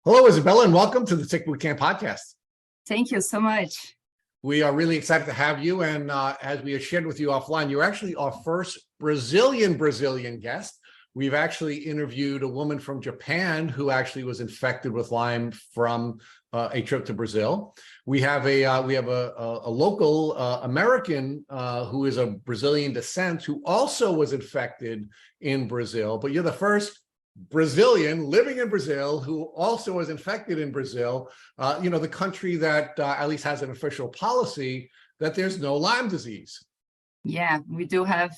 Hello, Isabella, and welcome to the Tick Bootcamp podcast. Thank you so much. We are really excited to have you. And as we have shared with you offline, you're actually our first Brazilian guest. We've actually interviewed a woman from Japan who actually was infected with Lyme from a trip to Brazil. We have a local American who is of Brazilian descent who also was infected in Brazil. But you're the first Brazilian living in Brazil who also was infected in Brazil, the country that at least has an official policy that there's no Lyme disease. Yeah, we do have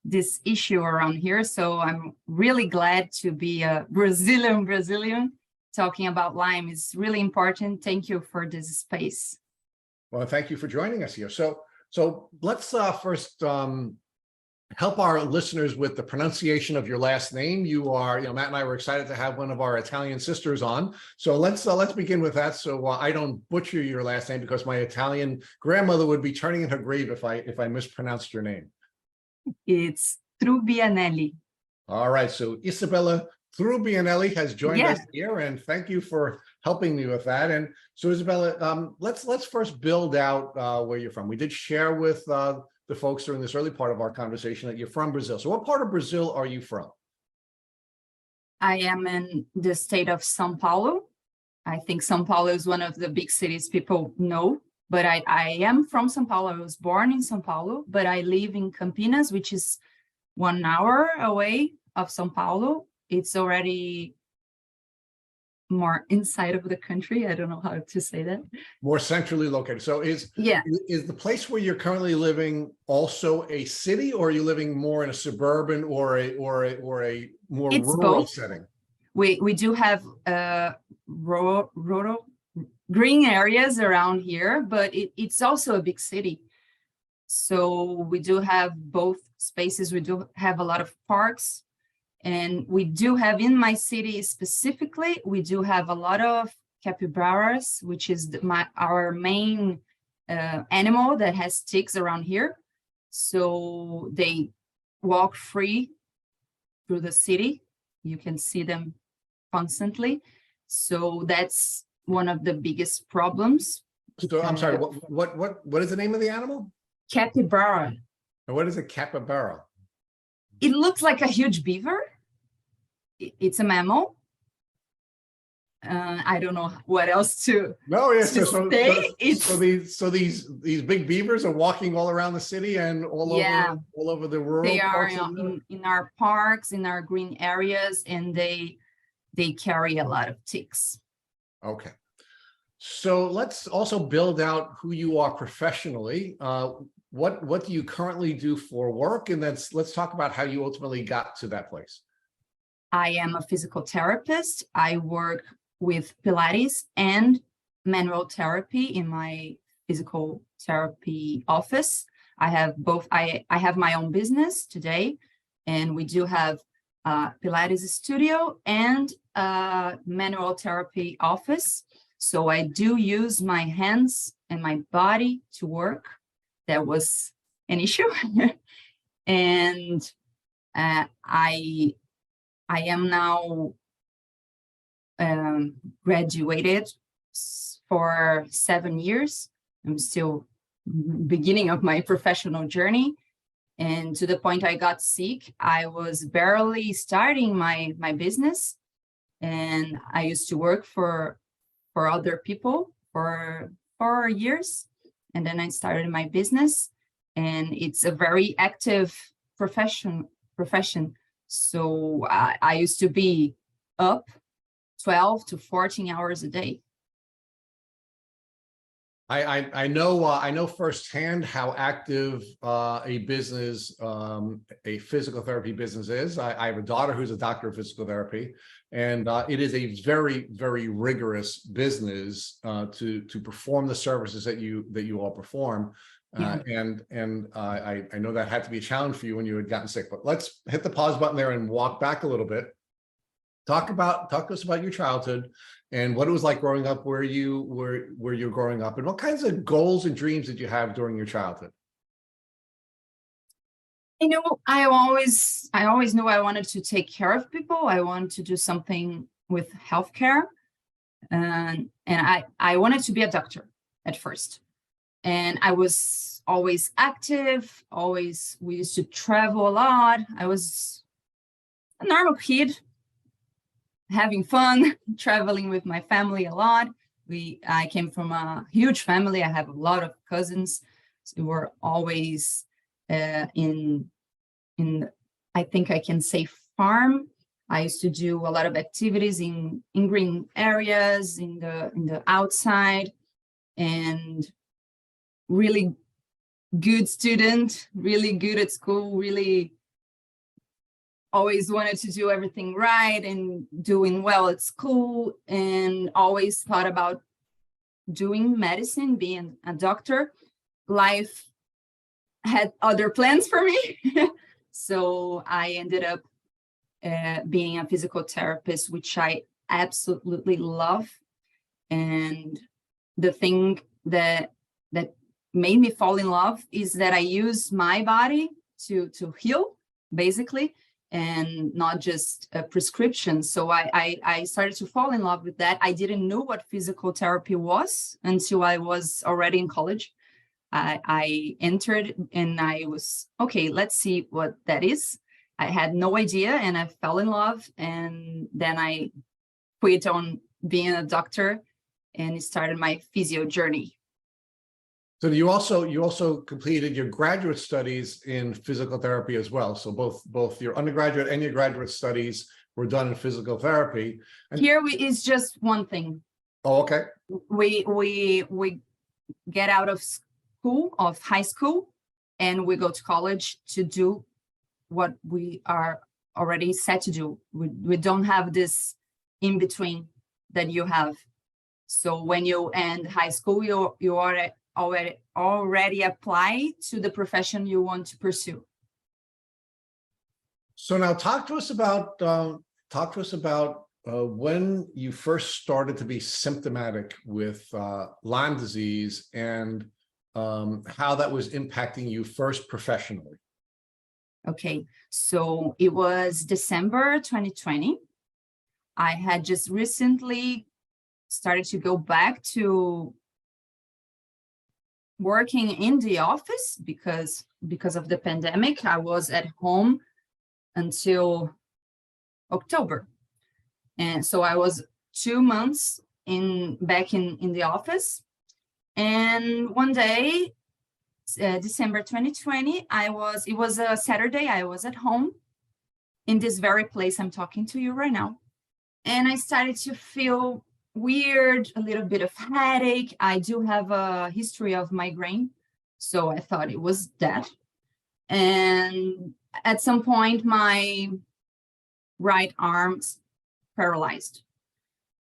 this issue around here. So I'm really glad to be a Brazilian talking about Lyme. It's really important. Thank you for this space. Well, thank you for joining us here. So let's first help our listeners with the pronunciation of your last name. Matt and I were excited to have one of our Italian sisters on. So let's begin with that. So I don't butcher your last name, because my Italian grandmother would be turning in her grave if I mispronounced your name. It's Trubbianelli. All right. So Isabella Trubbianelli has joined us here, and thank you for helping me with that. And so Isabella, let's first build out where you're from. We did share with the folks during this early part of our conversation that you're from Brazil. So what part of Brazil are you from? I am in the state of São Paulo. I think São Paulo is one of the big cities people know, but I am from São Paulo. I was born in São Paulo, but I live in Campinas, which is 1 hour away of São Paulo. It's already more inside of the country. I don't know how to say that. More centrally located. So is the place where you're currently living also a city, or are you living more in a suburban or a more it's rural both. setting? We do have rural green areas around here, but it's also a big city. So we do have both spaces. We do have a lot of parks. And we do have, in my city specifically, we do have a lot of capybaras, which is our main animal that has ticks around here. So they walk free through the city. You can see them constantly. So that's one of the biggest problems. So I'm sorry, what is the name of the animal? Capybara. And what is a capybara? It looks like a huge beaver. It's a mammal. I don't know what else to. No, yes. say. So these big beavers are walking all around the city and all over the rural. They are in our parks, in our green areas, and they carry a lot of ticks. Okay. So let's also build out who you are professionally. What do you currently do for work? And then let's talk about how you ultimately got to that place. I am a physical therapist. I work with Pilates and manual therapy in my physical therapy office. I have both. I have my own business today, and we do have a Pilates studio and a manual therapy office. So I do use my hands and my body to work. That was an issue. And I am now graduated for 7 years. I'm still beginning of my professional journey. And to the point I got sick, I was barely starting my business. And I used to work for other people for 4 years. And then I started my business. And it's a very active profession. So I used to be up 12 to 14 hours a day. I know firsthand how active a business, a physical therapy business is. I have a daughter who's a doctor of physical therapy, and it is a very, very rigorous business to perform the services that you all perform. And I know that had to be a challenge for you when you had gotten sick. But let's hit the pause button there and walk back a little bit. Talk to us about your childhood and what it was like growing up, where you're growing up, and what kinds of goals and dreams did you have during your childhood? I always knew I wanted to take care of people. I wanted to do something with healthcare. And I wanted to be a doctor at first. And I was always active, we used to travel a lot. I was a normal kid, having fun, traveling with my family a lot. I came from a huge family. I have a lot of cousins. So we were always in, I think I can say, farm. I used to do a lot of activities in green areas, in the outside, and really good student, really good at school, really always wanted to do everything right and doing well at school, and always thought about doing medicine, being a doctor. Life had other plans for me. So I ended up being a physical therapist, which I absolutely love. And the thing that made me fall in love is that I use my body to heal, basically, and not just a prescription. So I started to fall in love with that. I didn't know what physical therapy was until I was already in college. I entered and I was, okay, let's see what that is. I had no idea, and I fell in love, and then I quit on being a doctor and started my physio journey. So you also completed your graduate studies in physical therapy as well. So both your undergraduate and your graduate studies were done in physical therapy. And here is just one thing. Oh, okay. We get out of high school, and we go to college to do what we are already set to do. We don't have this in between that you have. So when you end high school, you are already apply to the profession you want to pursue. So now talk to us about when you first started to be symptomatic with Lyme disease, and how that was impacting you first professionally. Okay, so it was December 2020. I had just recently started to go back to working in the office because of the pandemic. I was at home until October. And so I was 2 months back in the office. And one day, December 2020, it was a Saturday, I was at home in this very place I'm talking to you right now. And I started to feel weird, a little bit of headache. I do have a history of migraine, so I thought it was that. And at some point, my right arm's paralyzed.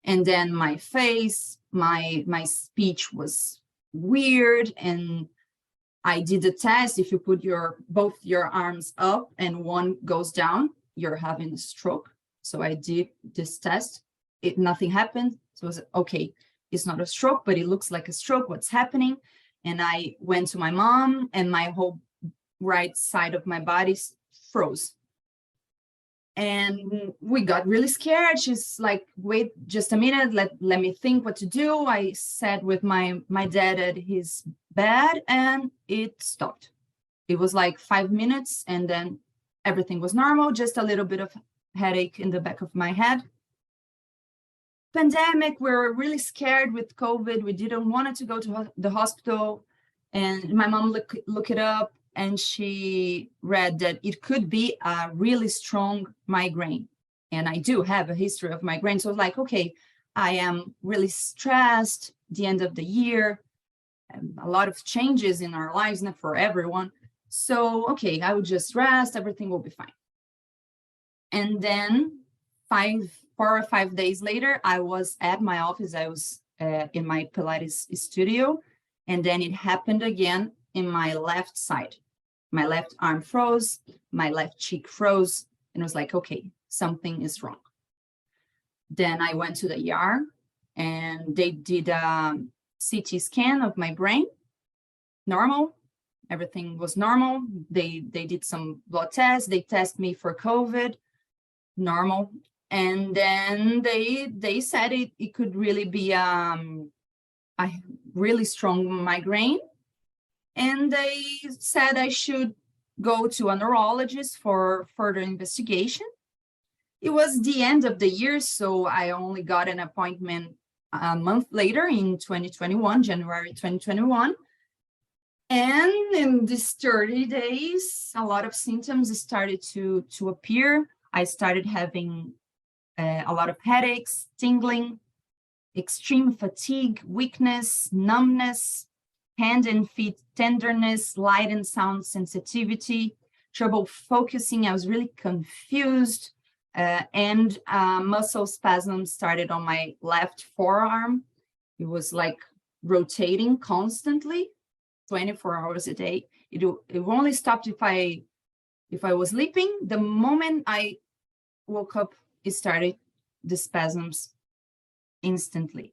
And then my face, my speech was weird. And I did the test. If you put both your arms up and one goes down, you're having a stroke. So I did this test. Nothing happened. So I was okay, it's not a stroke, but it looks like a stroke. What's happening? And I went to my mom, and my whole right side of my body froze. And we got really scared. She's like, wait just a minute, let me think what to do. I sat with my dad at his bed, and it stopped. It was like 5 minutes, and then everything was normal, just a little bit of headache in the back of my head. Pandemic, we were really scared with COVID. We didn't want to go to the hospital. And my mom looked it up, and she read that it could be a really strong migraine. And I do have a history of migraine. So I was like, okay, I am really stressed, the end of the year, a lot of changes in our lives, not for everyone. So, okay, I would just rest, everything will be fine. And then 4 or 5 days later, I was at my office. I was in my Pilates studio. And then it happened again in my left side. My left arm froze, my left cheek froze, and I was like, okay, something is wrong. Then I went to the ER, and they did a CT scan of my brain. Normal, everything was normal. They did some blood tests. They tested me for COVID. Normal, And then they said it could really be a really strong migraine. And they said I should go to a neurologist for further investigation. It was the end of the year, so I only got an appointment a month later in 2021, January 2021. And in these 30 days, a lot of symptoms started to appear. I started having a lot of headaches, tingling, extreme fatigue, weakness, numbness, hand and feet tenderness, light and sound sensitivity, trouble focusing. I was really confused, and muscle spasms started on my left forearm. It was like rotating constantly, 24 hours a day. It only stopped if I was sleeping. The moment I woke up, it started the spasms instantly.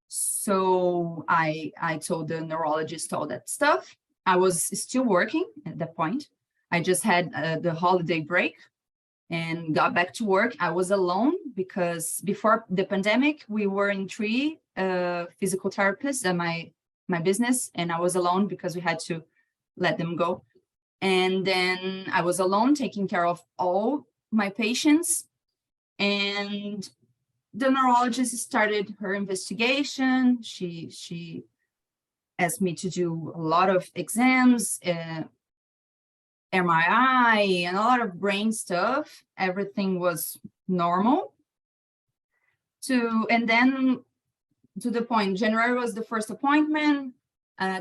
So I told the neurologist all that stuff. I was still working at that point. I just had the holiday break and got back to work. I was alone because before the pandemic, we were in 3 physical therapists at my business, and I was alone because we had to let them go. And then I was alone taking care of all my patients, and the neurologist started her investigation. She asked me to do a lot of exams, MRI, and a lot of brain stuff. Everything was normal. And then to the point, January was the first appointment,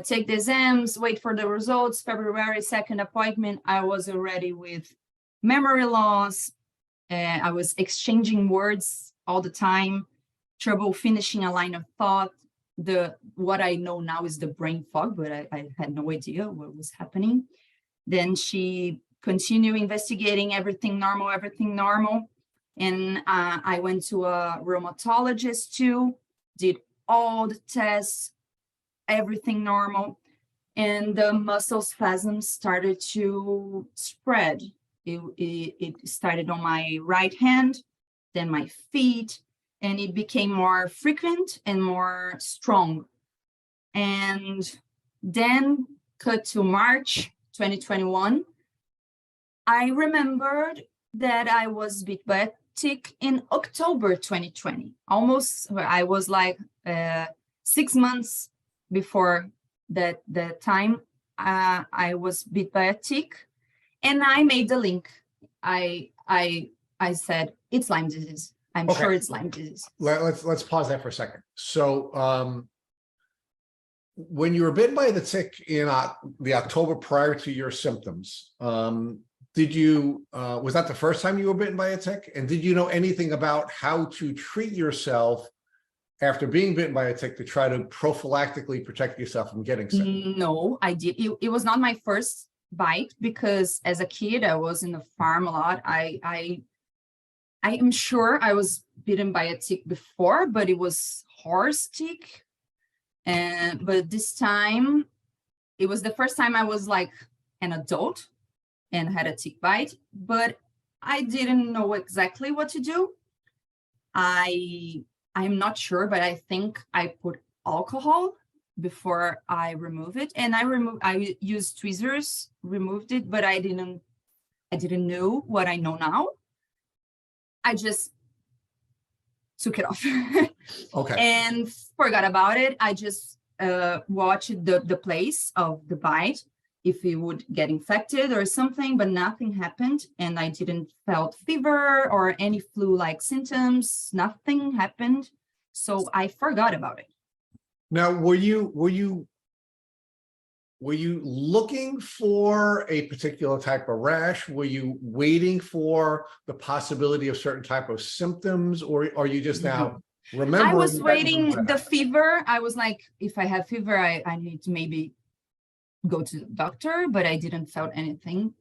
take the exams, wait for the results. February 2nd appointment, I was already with memory loss. I was exchanging words all the time, trouble finishing a line of thought. What I know now is the brain fog, but I had no idea what was happening. Then she continued investigating, everything normal. And I went to a rheumatologist too, did all the tests, everything normal. And the muscle spasms started to spread. It started on my right hand, then my feet, and it became more frequent and more strong. And then cut to March 2021, I remembered that I was bit by a tick in October 2020. Almost, I was like 6 months before that time, I was bit by a tick, and I made the link. I said, it's Lyme disease. I'm sure it's Lyme disease. Let's pause that for a second. So when you were bitten by the tick in the October prior to your symptoms, did you was that the first time you were bitten by a tick? And did you know anything about how to treat yourself after being bitten by a tick to try to prophylactically protect yourself from getting sick? No, I did. It was not my first bite, because as a kid I was in the farm a lot. I am sure I was bitten by a tick before, but it was horse tick. But this time it was the first time I was like an adult and had a tick bite, but I didn't know exactly what to do. I'm not sure, but I think I put alcohol before I remove it, and I used tweezers, removed it, but I didn't know what I know now. I just took it off and forgot about it. I just watched the place of the bite, if it would get infected or something, but nothing happened. And I didn't felt fever or any flu-like symptoms. Nothing happened. So I forgot about it. Now, were you looking for a particular type of rash? Were you waiting for the possibility of certain type of symptoms, or are you just now remembering? I was waiting the fever. I was like, if I have fever, I need to maybe go to the doctor, but I didn't felt anything.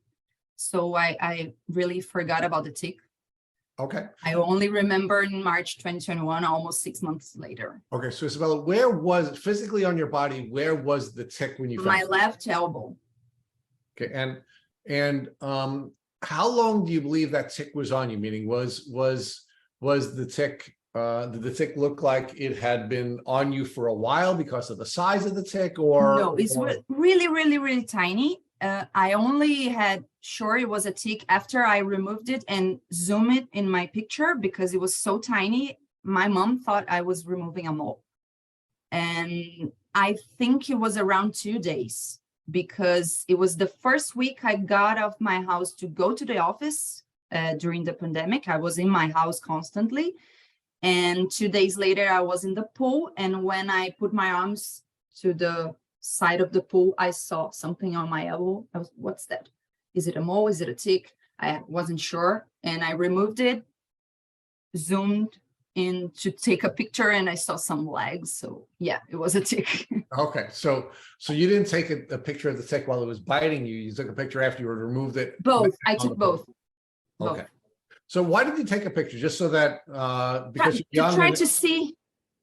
So I really forgot about the tick. Okay. I only remember in March 2021, almost 6 months later. Okay, so Isabella, where was physically on your body? Where was the tick when you found my it? left elbow? Okay, and how long do you believe that tick was on you? Meaning, was was the tick, did the tick look like it had been on you for a while because of the size of the tick, No, it's really, really, really tiny. I only had sure it was a tick after I removed it and zoomed it in my picture because it was so tiny. My mom thought I was removing a mole. And I think it was around 2 days because it was the first week I got off my house to go to the office during the pandemic. I was in my house constantly. And 2 days later, I was in the pool. And when I put my arms to the side of the pool, I saw something on my elbow. I was, what's that? Is it a mole? Is it a tick? I wasn't sure. And I removed it, zoomed in to take a picture, and I saw some legs. So yeah, it was a tick. Okay, so you didn't take a picture of the tick while it was biting you. You took a picture after you had removed it. Both. I took both. Okay. So why did you take a picture? Just so that because you're young, to try to see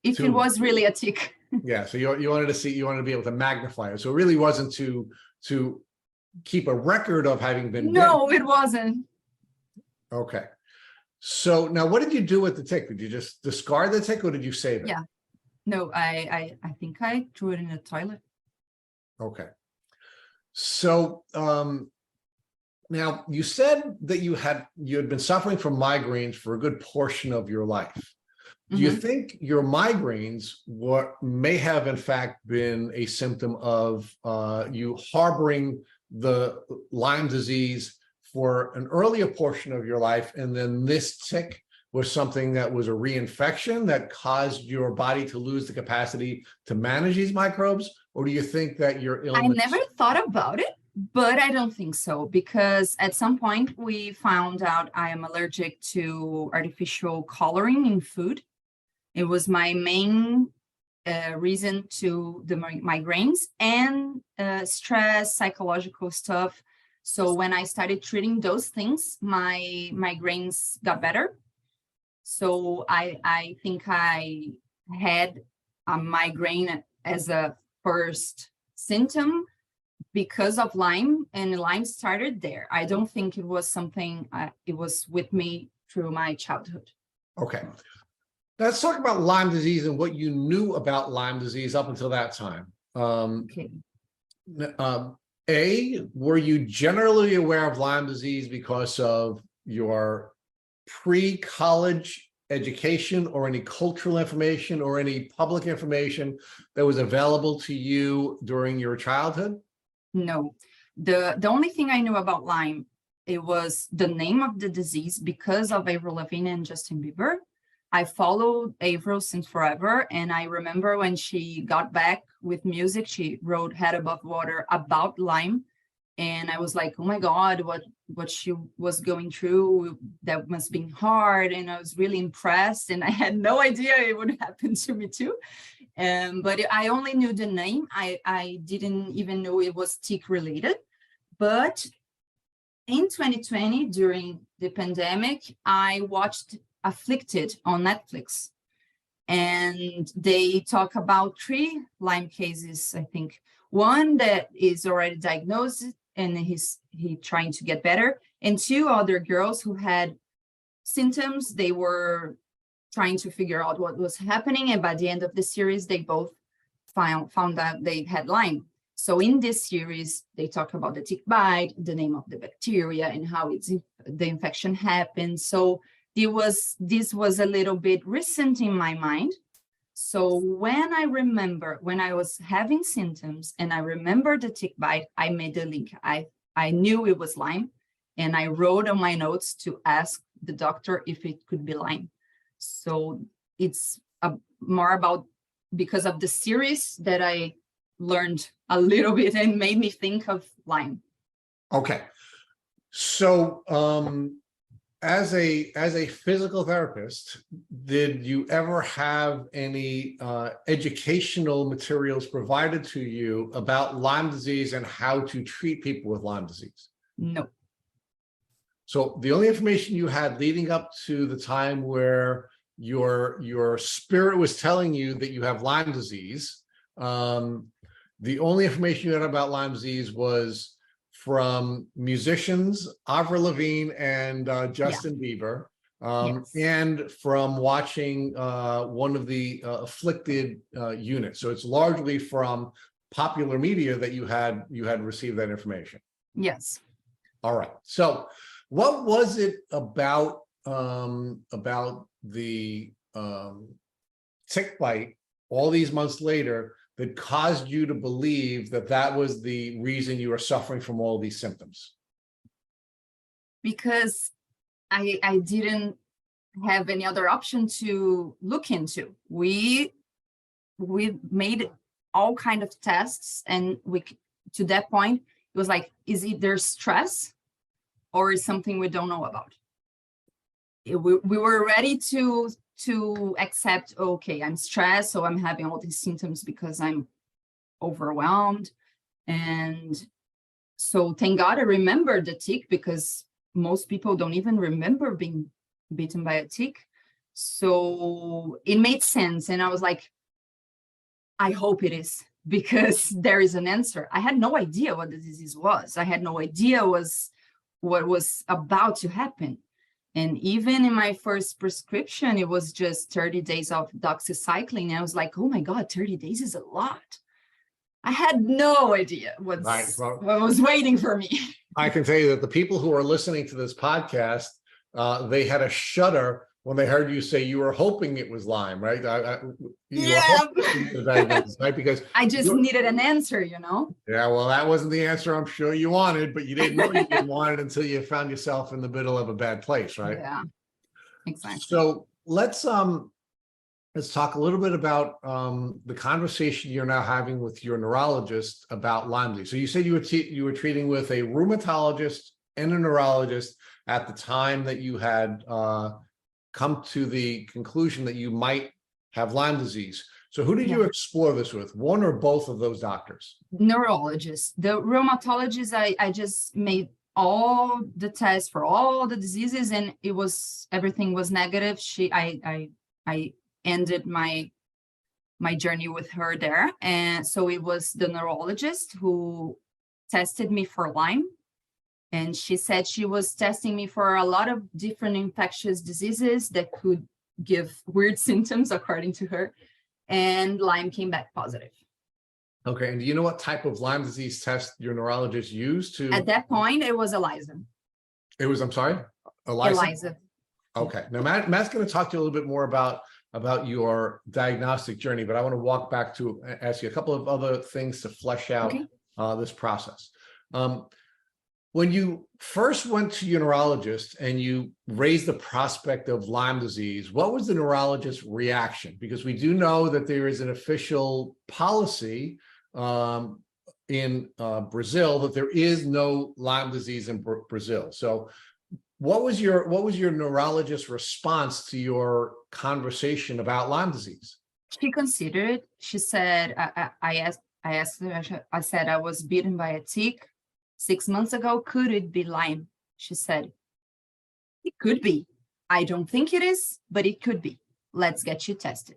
if it was really a tick. Yeah, so you wanted to see, you wanted to be able to magnify it. So it really wasn't to keep a record of having been No, bitten. it wasn't. Okay. So now what did you do with the tick? Did you just discard the tick or did you save it? Yeah. No, I think I threw it in the toilet. Okay. So now you said that you had been suffering from migraines for a good portion of your life. Do you think your migraines may have in fact been a symptom of you harboring the Lyme disease for an earlier portion of your life, and then this tick was something that was a reinfection that caused your body to lose the capacity to manage these microbes? Or do you think that your illness— I never thought about it, but I don't think so, because at some point we found out I am allergic to artificial coloring in food. It was my main reason to the migraines and stress, psychological stuff. So when I started treating those things, my migraines got better. So I think I had a migraine as a first symptom because of Lyme, and Lyme started there. I don't think it was something, it was with me through my childhood. Okay. Let's talk about Lyme disease and what you knew about Lyme disease up until that time. Okay. Were you generally aware of Lyme disease because of your pre-college education or any cultural information or any public information that was available to you during your childhood? No. The only thing I knew about Lyme, it was the name of the disease because of Avril Lavigne and Justin Bieber. I followed Avril since forever, and I remember when she got back with music, she wrote Head Above Water about Lyme, and I was like, oh my God, what she was going through, that must be hard, and I was really impressed, and I had no idea it would happen to me too. But I only knew the name. I didn't even know it was tick related. But in 2020, during the pandemic, I watched Afflicted on Netflix, and they talk about 3 Lyme cases. I think one that is already diagnosed and he trying to get better, and 2 other girls who had symptoms. They were trying to figure out what was happening, and by the end of the series they both found out they had Lyme. So in this series they talk about the tick bite, the name of the bacteria, and how the infection happened. So this was a little bit recent in my mind. So when I was having symptoms and I remember the tick bite, I made the link. I knew it was Lyme, and I wrote on my notes to ask the doctor if it could be Lyme. So it's more about because of the series that I learned a little bit and made me think of Lyme. Okay. So as a physical therapist, did you ever have any educational materials provided to you about Lyme disease and how to treat people with Lyme disease? No. So the only information you had leading up to the time where your spirit was telling you that you have Lyme disease, the only information you had about Lyme disease was from musicians, Avril Lavigne and Justin Bieber, Yes. and from watching one of the afflicted units. So it's largely from popular media that you had received that information. Yes. All right. So what was it about the tick bite all these months later that caused you to believe that that was the reason you were suffering from all these symptoms? Because I didn't have any other option to look into. We made all kind of tests, and to that point it was like, is it their stress or is something we don't know about? We were ready to accept, okay, I'm stressed, so I'm having all these symptoms because I'm overwhelmed. And so thank God I remembered the tick, because most people don't even remember being bitten by a tick. So it made sense. And I was like, I hope it is, because there is an answer. I had no idea what the disease was. I had no idea what was about to happen. And even in my first prescription, it was just 30 days of doxycycline. I was like, oh my God, 30 days is a lot. I had no idea what was waiting for me. I can tell you that the people who are listening to this podcast, they had a shudder when they heard you say you were hoping it was Lyme, right? Yeah. Right? Because I just needed an answer, you know? Yeah, well, that wasn't the answer I'm sure you wanted, but you didn't know you didn't want it until you found yourself in the middle of a bad place, right? Yeah, exactly. So let's talk a little bit about the conversation you're now having with your neurologist about Lyme disease. So you said you were treating with a rheumatologist and a neurologist at the time that you had come to the conclusion that you might have Lyme disease. So who did you explore this with? One or both of those doctors? Neurologist. The rheumatologist, I just made all the tests for all the diseases, and everything was negative. I ended my journey with her there. And so it was the neurologist who tested me for Lyme. And she said she was testing me for a lot of different infectious diseases that could give weird symptoms, according to her. And Lyme came back positive. Okay. And do you know what type of Lyme disease test your neurologist used to? At that point, it was ELISA. It was, I'm sorry? ELISA? ELISA. Okay. Now, Matt's going to talk to you a little bit more about your diagnostic journey, but I want to walk back to ask you a couple of other things to flesh out this process. When you first went to your neurologist and you raised the prospect of Lyme disease, what was the neurologist's reaction? Because we do know that there is an official policy in Brazil that there is no Lyme disease in Brazil. So what was your neurologist's response to your conversation about Lyme disease? She considered it. She said, I asked her, I said, I was bitten by a tick 6 months ago. Could it be Lyme? She said, it could be. I don't think it is, but it could be. Let's get you tested.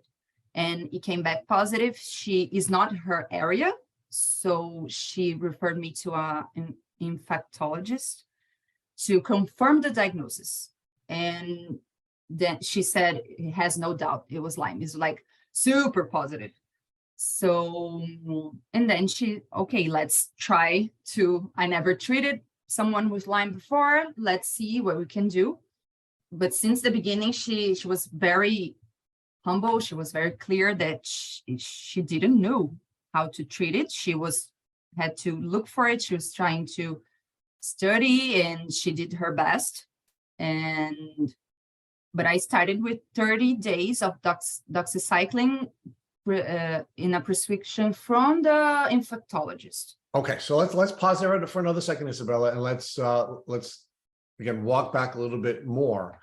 And it came back positive. She is not her area, so she referred me to an infectologist to confirm the diagnosis. And then she said, it has no doubt it was Lyme. It's like super positive. So, and then okay, let's try to, I never treated someone with Lyme before. Let's see what we can do. But since the beginning, she was very humble. She was very clear that she didn't know how to treat it. She had to look for it. She was trying to study, and she did her best. But I started with 30 days of doxycycline in a prescription from the infectologist. Okay, so let's pause there for another second, Isabella, and let's again walk back a little bit more.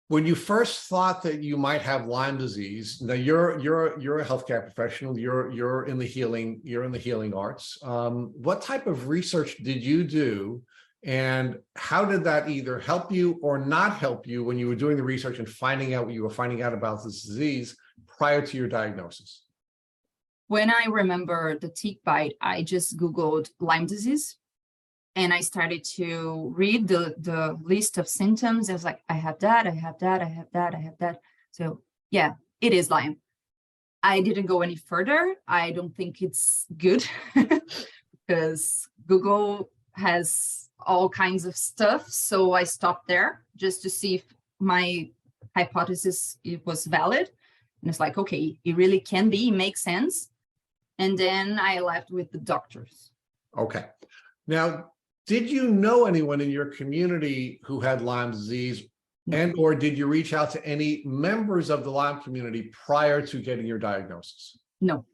When you first thought that you might have Lyme disease, now you're a healthcare professional, you're in the healing arts. What type of research did you do, and how did that either help you or not help you when you were doing the research and finding out what you were finding out about this disease prior to your diagnosis? When I remember the tick bite, I just Googled Lyme disease, And I started to read the list of symptoms. I was like, I have that, I have that, I have that, I have that. So yeah, it is Lyme. I didn't go any further. I don't think it's good because Google has all kinds of stuff. So I stopped there just to see if my hypothesis it was valid. And it's like, okay, it really can be, it makes sense. And then I left with the doctors. Okay. Now, did you know anyone in your community who had Lyme disease? No. And or did you reach out to any members of the Lyme community prior to getting your diagnosis? No.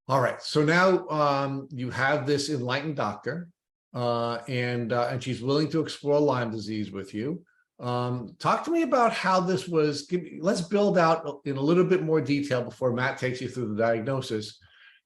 All right. So now you have this enlightened doctor, and she's willing to explore Lyme disease with you. Talk to me about how this was. Let's build out in a little bit more detail before Matt takes you through the diagnosis,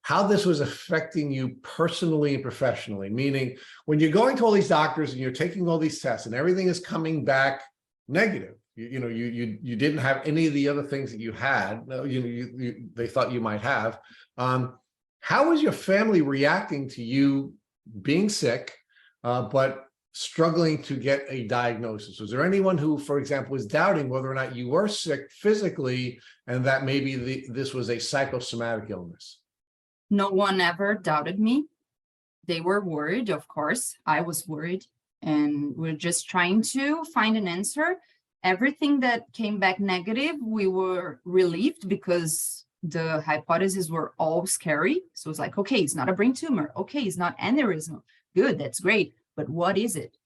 how this was affecting you personally and professionally. Meaning, when you're going to all these doctors and you're taking all these tests and everything is coming back negative, you didn't have any of the other things that you had. They thought you might have. How was your family reacting to you being sick, but struggling to get a diagnosis? Was there anyone who, for example, was doubting whether or not you were sick physically and that maybe this was a psychosomatic illness? No one ever doubted me. They were worried, of course. I was worried, and we're just trying to find an answer. Everything that came back negative, we were relieved because the hypotheses were all scary. So it's like, okay, it's not a brain tumor. Okay, it's not aneurysm. Good, that's great. But what is it?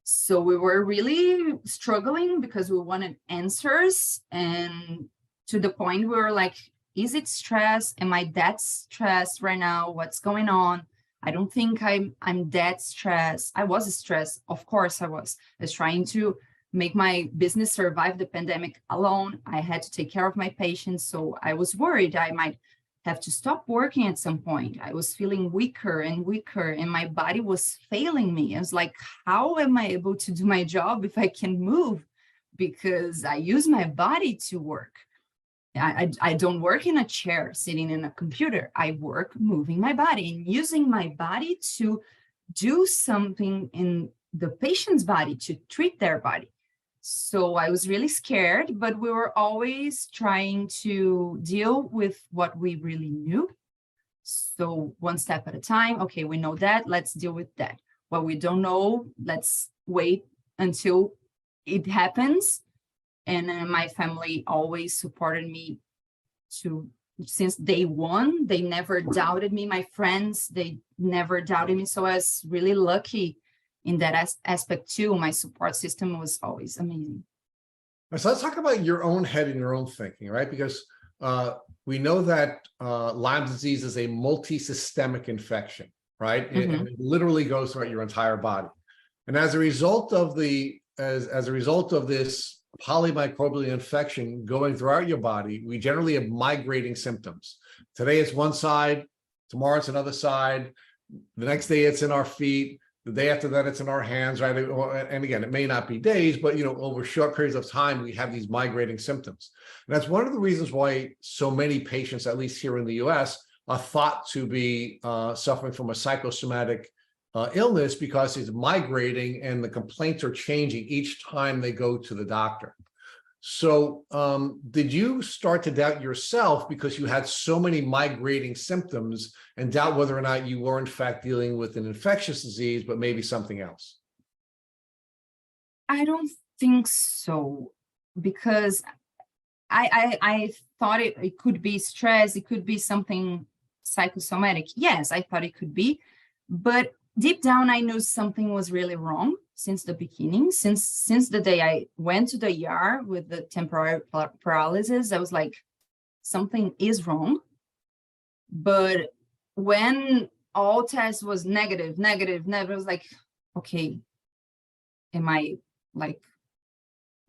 So we were really struggling because we wanted answers. And to the point we were like, is it stress? Am I that stressed right now? What's going on? I don't think I'm that stressed. I was stressed. Of course I was. I was trying to make my business survive the pandemic alone. I had to take care of my patients. So I was worried I might have to stop working at some point. I was feeling weaker and weaker, and my body was failing me. I was like, how am I able to do my job if I can move? Because I use my body to work. I don't work in a chair sitting in a computer. I work moving my body and using my body to do something in the patient's body, to treat their body. So I was really scared, but we were always trying to deal with what we really knew. So one step at a time. Okay, we know that. Let's deal with that. What we don't know, let's wait until it happens. And my family always supported me since day one. They never doubted me. My friends, they never doubted me. So I was really lucky in that aspect too. My support system was always amazing. So let's talk about your own head and your own thinking, right? Because we know that Lyme disease is a multi-systemic infection, right? And it literally goes throughout your entire body. And as a result of as a result of this polymicrobial infection going throughout your body, we generally have migrating symptoms. Today it's one side, tomorrow it's another side, the next day it's in our feet, the day after that it's in our hands, right? And again, it may not be days, but over short periods of time, we have these migrating symptoms. And that's one of the reasons why so many patients, at least here in the US, are thought to be suffering from a psychosomatic illness, because it's migrating and the complaints are changing each time they go to the doctor. So did you start to doubt yourself because you had so many migrating symptoms, and doubt whether or not you were in fact dealing with an infectious disease, but maybe something else? I don't think so, because I thought it could be stress. It could be something psychosomatic. Yes, I thought it could be, but deep down, I knew something was really wrong since the beginning. Since the day I went to the ER with the temporary paralysis, I was like, something is wrong. But when all tests was negative, I was like, okay, am I like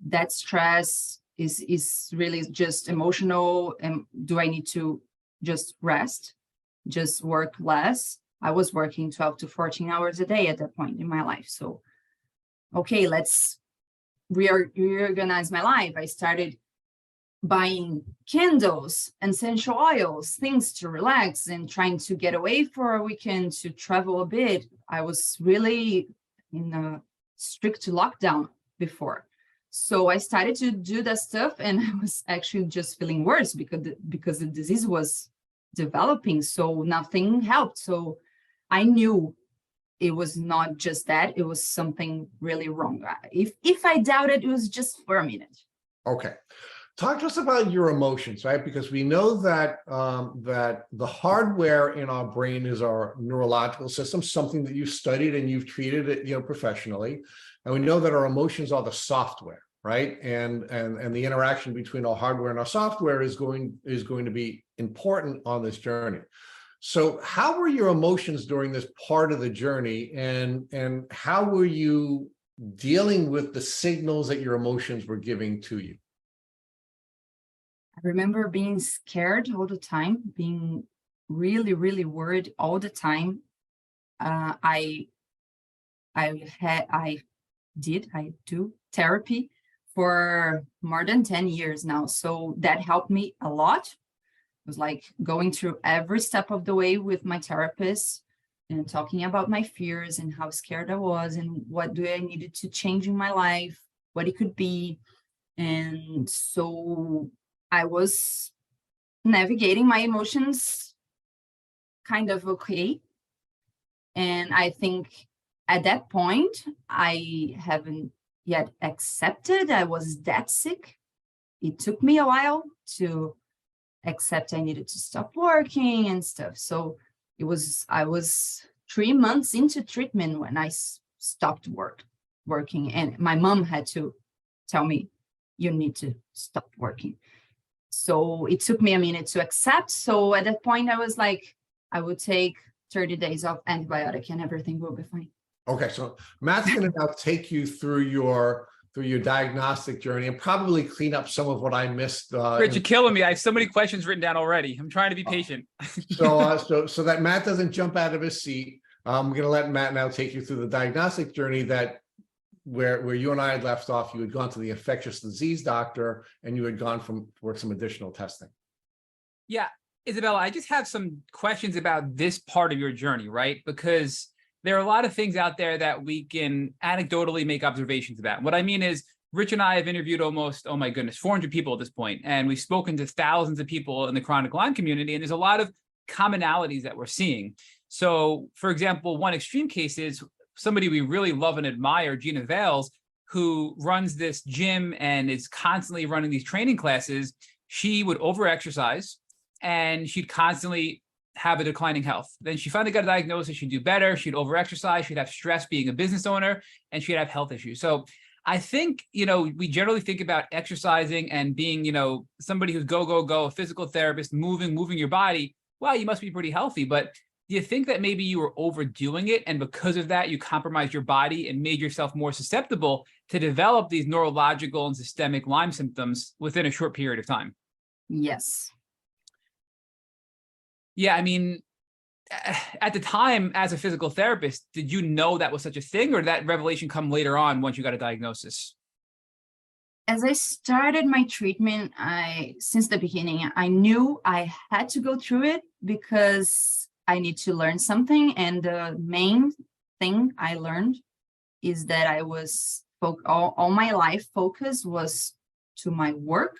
that stress is really just emotional? And do I need to just rest, just work less? I was working 12 to 14 hours a day at that point in my life. So, okay, let's reorganize my life. I started buying candles, essential oils, things to relax, and trying to get away for a weekend to travel a bit. I was really in a strict lockdown before. So I started to do that stuff, and I was actually just feeling worse because the disease was developing. So nothing helped. So I knew it was not just that, it was something really wrong. If I doubted, it was just for a minute. Okay. Talk to us about your emotions, right? Because we know that that the hardware in our brain is our neurological system, something that you've studied and you've treated it, professionally. And we know that our emotions are the software, right? And the interaction between our hardware and our software is going to be important on this journey. So how were your emotions during this part of the journey, and how were you dealing with the signals that your emotions were giving to you? I remember being scared all the time, being really, really worried all the time. I do therapy for more than 10 years now. So that helped me a lot. It was like going through every step of the way with my therapist and talking about my fears and how scared I was and what do I needed to change in my life, what it could be. And so I was navigating my emotions kind of okay. And I think at that point, I haven't yet accepted I was that sick. It took me a while to accept I needed to stop working and stuff. So I was 3 months into treatment when I stopped working. And my mom had to tell me, you need to stop working. So it took me a minute to accept. So at that point, I was like, I would take 30 days of antibiotic and everything will be fine. Okay, so Matt's going to now take you through your diagnostic journey and probably clean up some of what I missed. Rich, you're killing me. I have so many questions written down already. I'm trying to be patient. So that Matt doesn't jump out of his seat, I'm going to let Matt now take you through the diagnostic journey that where you and I had left off. You had gone to the infectious disease doctor and you had gone for some additional testing. Yeah, Isabella, I just have some questions about this part of your journey, right? Because there are a lot of things out there that we can anecdotally make observations about. What I mean is, Rich and I have interviewed almost, oh my goodness, 400 people at this point, and we've spoken to thousands of people in the chronic Lyme community, and there's a lot of commonalities that we're seeing. So, for example, one extreme case is somebody we really love and admire, Gina Vales, who runs this gym and is constantly running these training classes. She would overexercise, and she'd constantly have a declining health. Then she finally got a diagnosis. She'd do better. She'd overexercise. She'd have stress being a business owner, and she'd have health issues. So I think, we generally think about exercising and being, somebody who's go, a physical therapist, moving your body. Wow, you must be pretty healthy. But do you think that maybe you were overdoing it, and because of that, you compromised your body and made yourself more susceptible to develop these neurological and systemic Lyme symptoms within a short period of time? Yes. Yeah, I mean, at the time, as a physical therapist, did you know that was such a thing, or did that revelation come later on once you got a diagnosis? As I started my treatment, since the beginning, I knew I had to go through it because I need to learn something. And the main thing I learned is that I was all my life focus was to my work,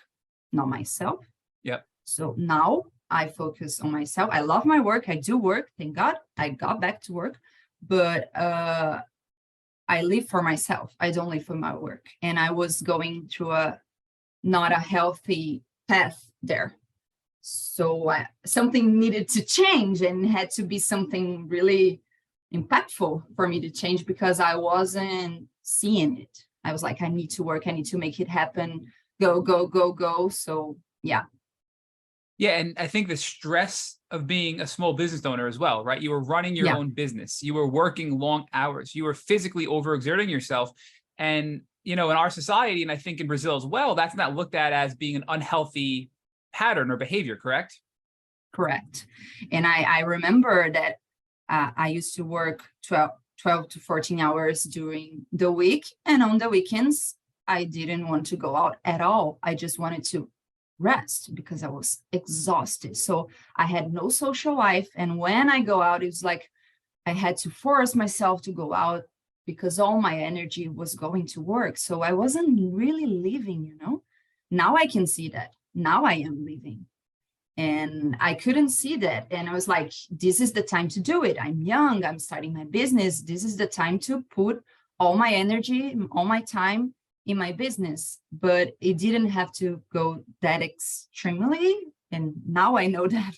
not myself. Yep. So now I focus on myself. I love my work. I do work. Thank God I got back to work. But I live for myself. I don't live for my work. And I was going through not a healthy path there. So something needed to change, and had to be something really impactful for me to change, because I wasn't seeing it. I was like, I need to work. I need to make it happen. Go. So yeah. Yeah, and I think the stress of being a small business owner as well, right? You were running your own business. You were working long hours. You were physically overexerting yourself. And, in our society, and I think in Brazil as well, that's not looked at as being an unhealthy pattern or behavior, correct? Correct. And I remember that I used to work 12 to 14 hours during the week. And on the weekends, I didn't want to go out at all. I just wanted to rest because I was exhausted. So I had no social life. And when I go out, it was like I had to force myself to go out because all my energy was going to work. So I wasn't really living, you know. Now I can see that. Now I am living. And I couldn't see that. And I was like, this is the time to do it. I'm young. I'm starting my business. This is the time to put all my energy, all my time in my business. But it didn't have to go that extremely. And now I know that.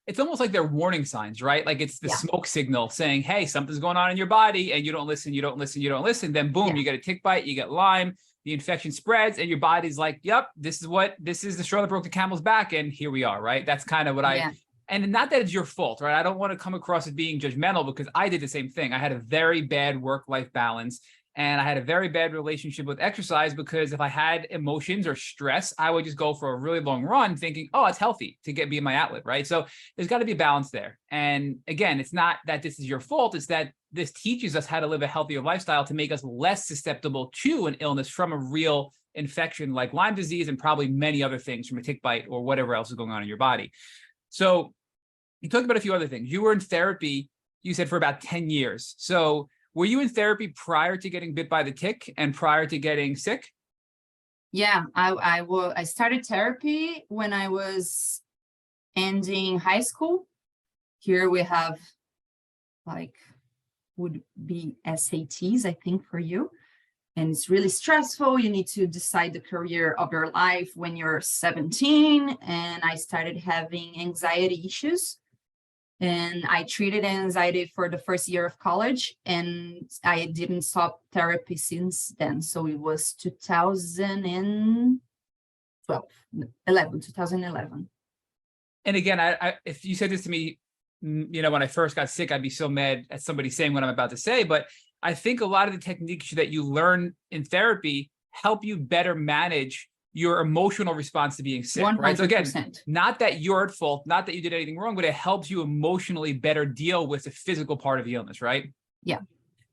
It's almost like they're warning signs, right? Like it's the Yeah. smoke signal saying, hey, something's going on in your body, and you don't listen, you don't listen, you don't listen. Then boom, Yeah. you get a tick bite, you get Lyme, the infection spreads, and your body's like, yep, this is the straw that broke the camel's back. And here we are, right? That's kind of what Yeah. and not that it's your fault, right? I don't want to come across as being judgmental because I did the same thing. I had a very bad work-life balance. And I had a very bad relationship with exercise because if I had emotions or stress, I would just go for a really long run thinking, oh, it's healthy to be in my outlet, right? So there's got to be a balance there. And again, it's not that this is your fault. It's that this teaches us how to live a healthier lifestyle to make us less susceptible to an illness from a real infection like Lyme disease and probably many other things from a tick bite or whatever else is going on in your body. So you talked about a few other things. You were in therapy, you said, for about 10 years. So were you in therapy prior to getting bit by the tick and prior to getting sick? Yeah, I started therapy when I was ending high school. Here we have would be SATs, I think, for you. And it's really stressful. You need to decide the career of your life when you're 17. And I started having anxiety issues. And I treated anxiety for the first year of college, and I didn't stop therapy since then. So it was 2011. And again, if you said this to me, when I first got sick, I'd be so mad at somebody saying what I'm about to say. But I think a lot of the techniques that you learn in therapy help you better manage your emotional response to being sick, 100%. right? So again, not that you're at fault, not that you did anything wrong, but it helps you emotionally better deal with the physical part of the illness, right? Yeah.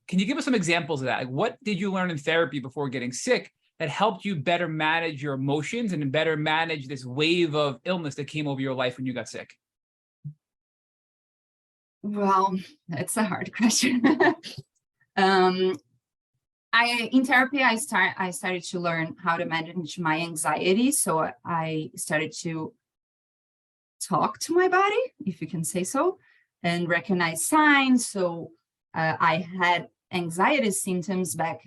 Can you give us some examples of that? Like, what did you learn in therapy before getting sick that helped you better manage your emotions and better manage this wave of illness that came over your life when you got sick? Well, that's a hard question. In therapy, I started to learn how to manage my anxiety. So I started to talk to my body, if you can say so, and recognize signs. So I had anxiety symptoms back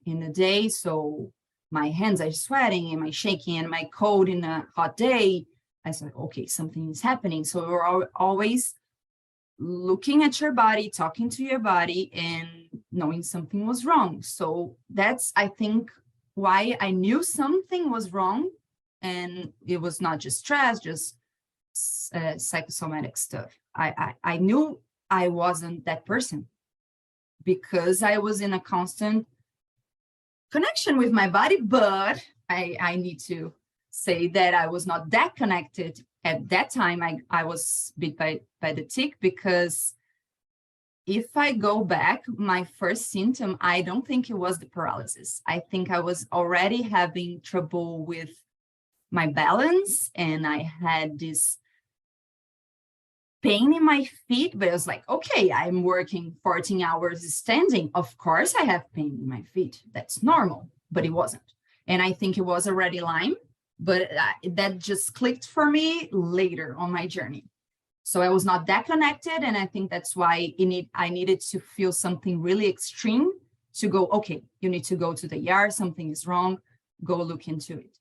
in the day. So my hands are sweating and my shaking and my cold in a hot day. I said, okay, something is happening. So we're always looking at your body, talking to your body, and knowing something was wrong. So that's, I think, why I knew something was wrong. And it was not just stress, just psychosomatic stuff. I knew I wasn't that person because I was in a constant connection with my body, but I need to say that I was not that connected at that time. I was bit by the tick because if I go back, my first symptom, I don't think it was the paralysis. I think I was already having trouble with my balance, and I had this pain in my feet, but I was like, okay, I'm working 14 hours standing. Of course I have pain in my feet. That's normal, but it wasn't. And I think it was already Lyme, but that just clicked for me later on my journey. So I was not that connected. And I think that's why I needed to feel something really extreme to go, okay, you need to go to the ER, something is wrong, go look into it.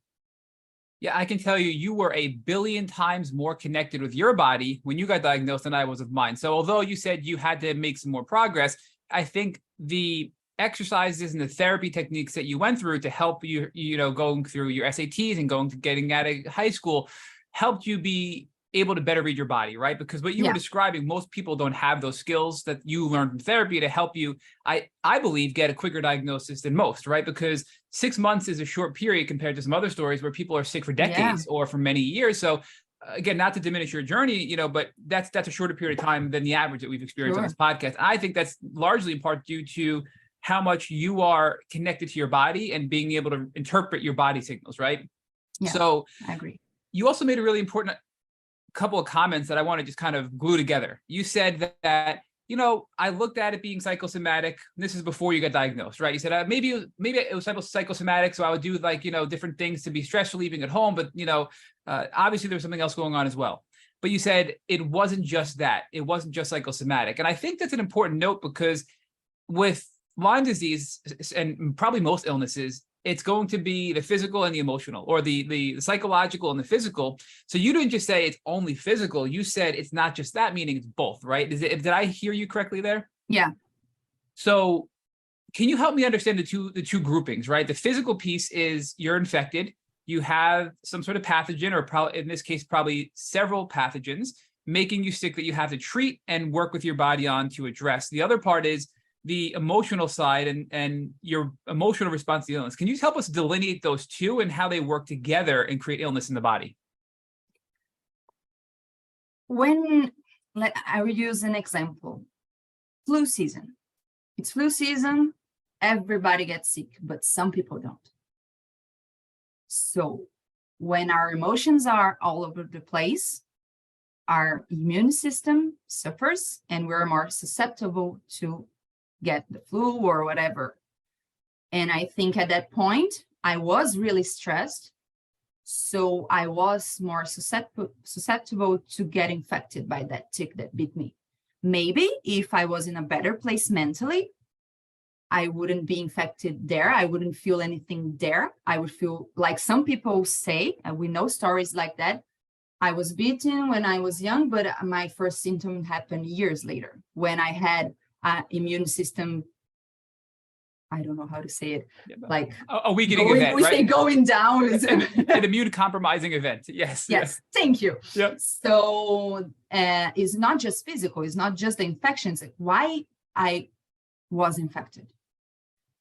Yeah, I can tell you, you were a billion times more connected with your body when you got diagnosed than I was with mine. So although you said you had to make some more progress, I think the exercises and the therapy techniques that you went through to help you, going through your SATs and getting out of high school helped you be able to better read your body, right? Because what you were describing, most people don't have those skills that you learned from therapy to help you, I believe, get a quicker diagnosis than most, right? Because 6 months is a short period compared to some other stories where people are sick for decades or for many years. So again, not to diminish your journey, but that's a shorter period of time than the average that we've experienced on this podcast. I think that's largely in part due to how much you are connected to your body and being able to interpret your body signals, right? Yeah, So I agree. you also made a really important couple of comments that I want to just kind of glue together. You said that, you know, I looked at it being psychosomatic. This is before you got diagnosed, right? You said maybe it was psychosomatic, so I would do like, you know, different things to be stress relieving at home, but you know, obviously there was something else going on as well. But you said it wasn't just that. It wasn't just psychosomatic, and I think that's an important note because with Lyme disease and probably most illnesses, it's going to be the physical and the emotional, or the psychological and the physical. So you didn't just say it's only physical. You said it's not just that, meaning it's both, right? Did I hear you correctly there? Yeah. So can you help me understand the two groupings, right? The physical piece is you're infected, you have some sort of pathogen, or probably in this case, probably several pathogens making you sick that you have to treat and work with your body on to address. The other part is the emotional side and your emotional response to the illness. Can you help us delineate those two and how they work together and create illness in the body? I will use an example. Flu season. It's flu season, everybody gets sick, but some people don't. So when our emotions are all over the place, our immune system suffers and we're more susceptible to get the flu or whatever. And I think at that point, I was really stressed. So I was more susceptible to get infected by that tick that bit me. Maybe if I was in a better place mentally, I wouldn't be infected there. I wouldn't feel anything there. I would feel like some people say, and we know stories like that. I was bitten when I was young, but my first symptom happened years later when I had an immune system. I don't know how to say it. Yeah, like a weakening event, we right? say going down. An immune compromising event. Yes. Yes. Thank you. Yep. So it's not just physical. It's not just the infections. Why I was infected.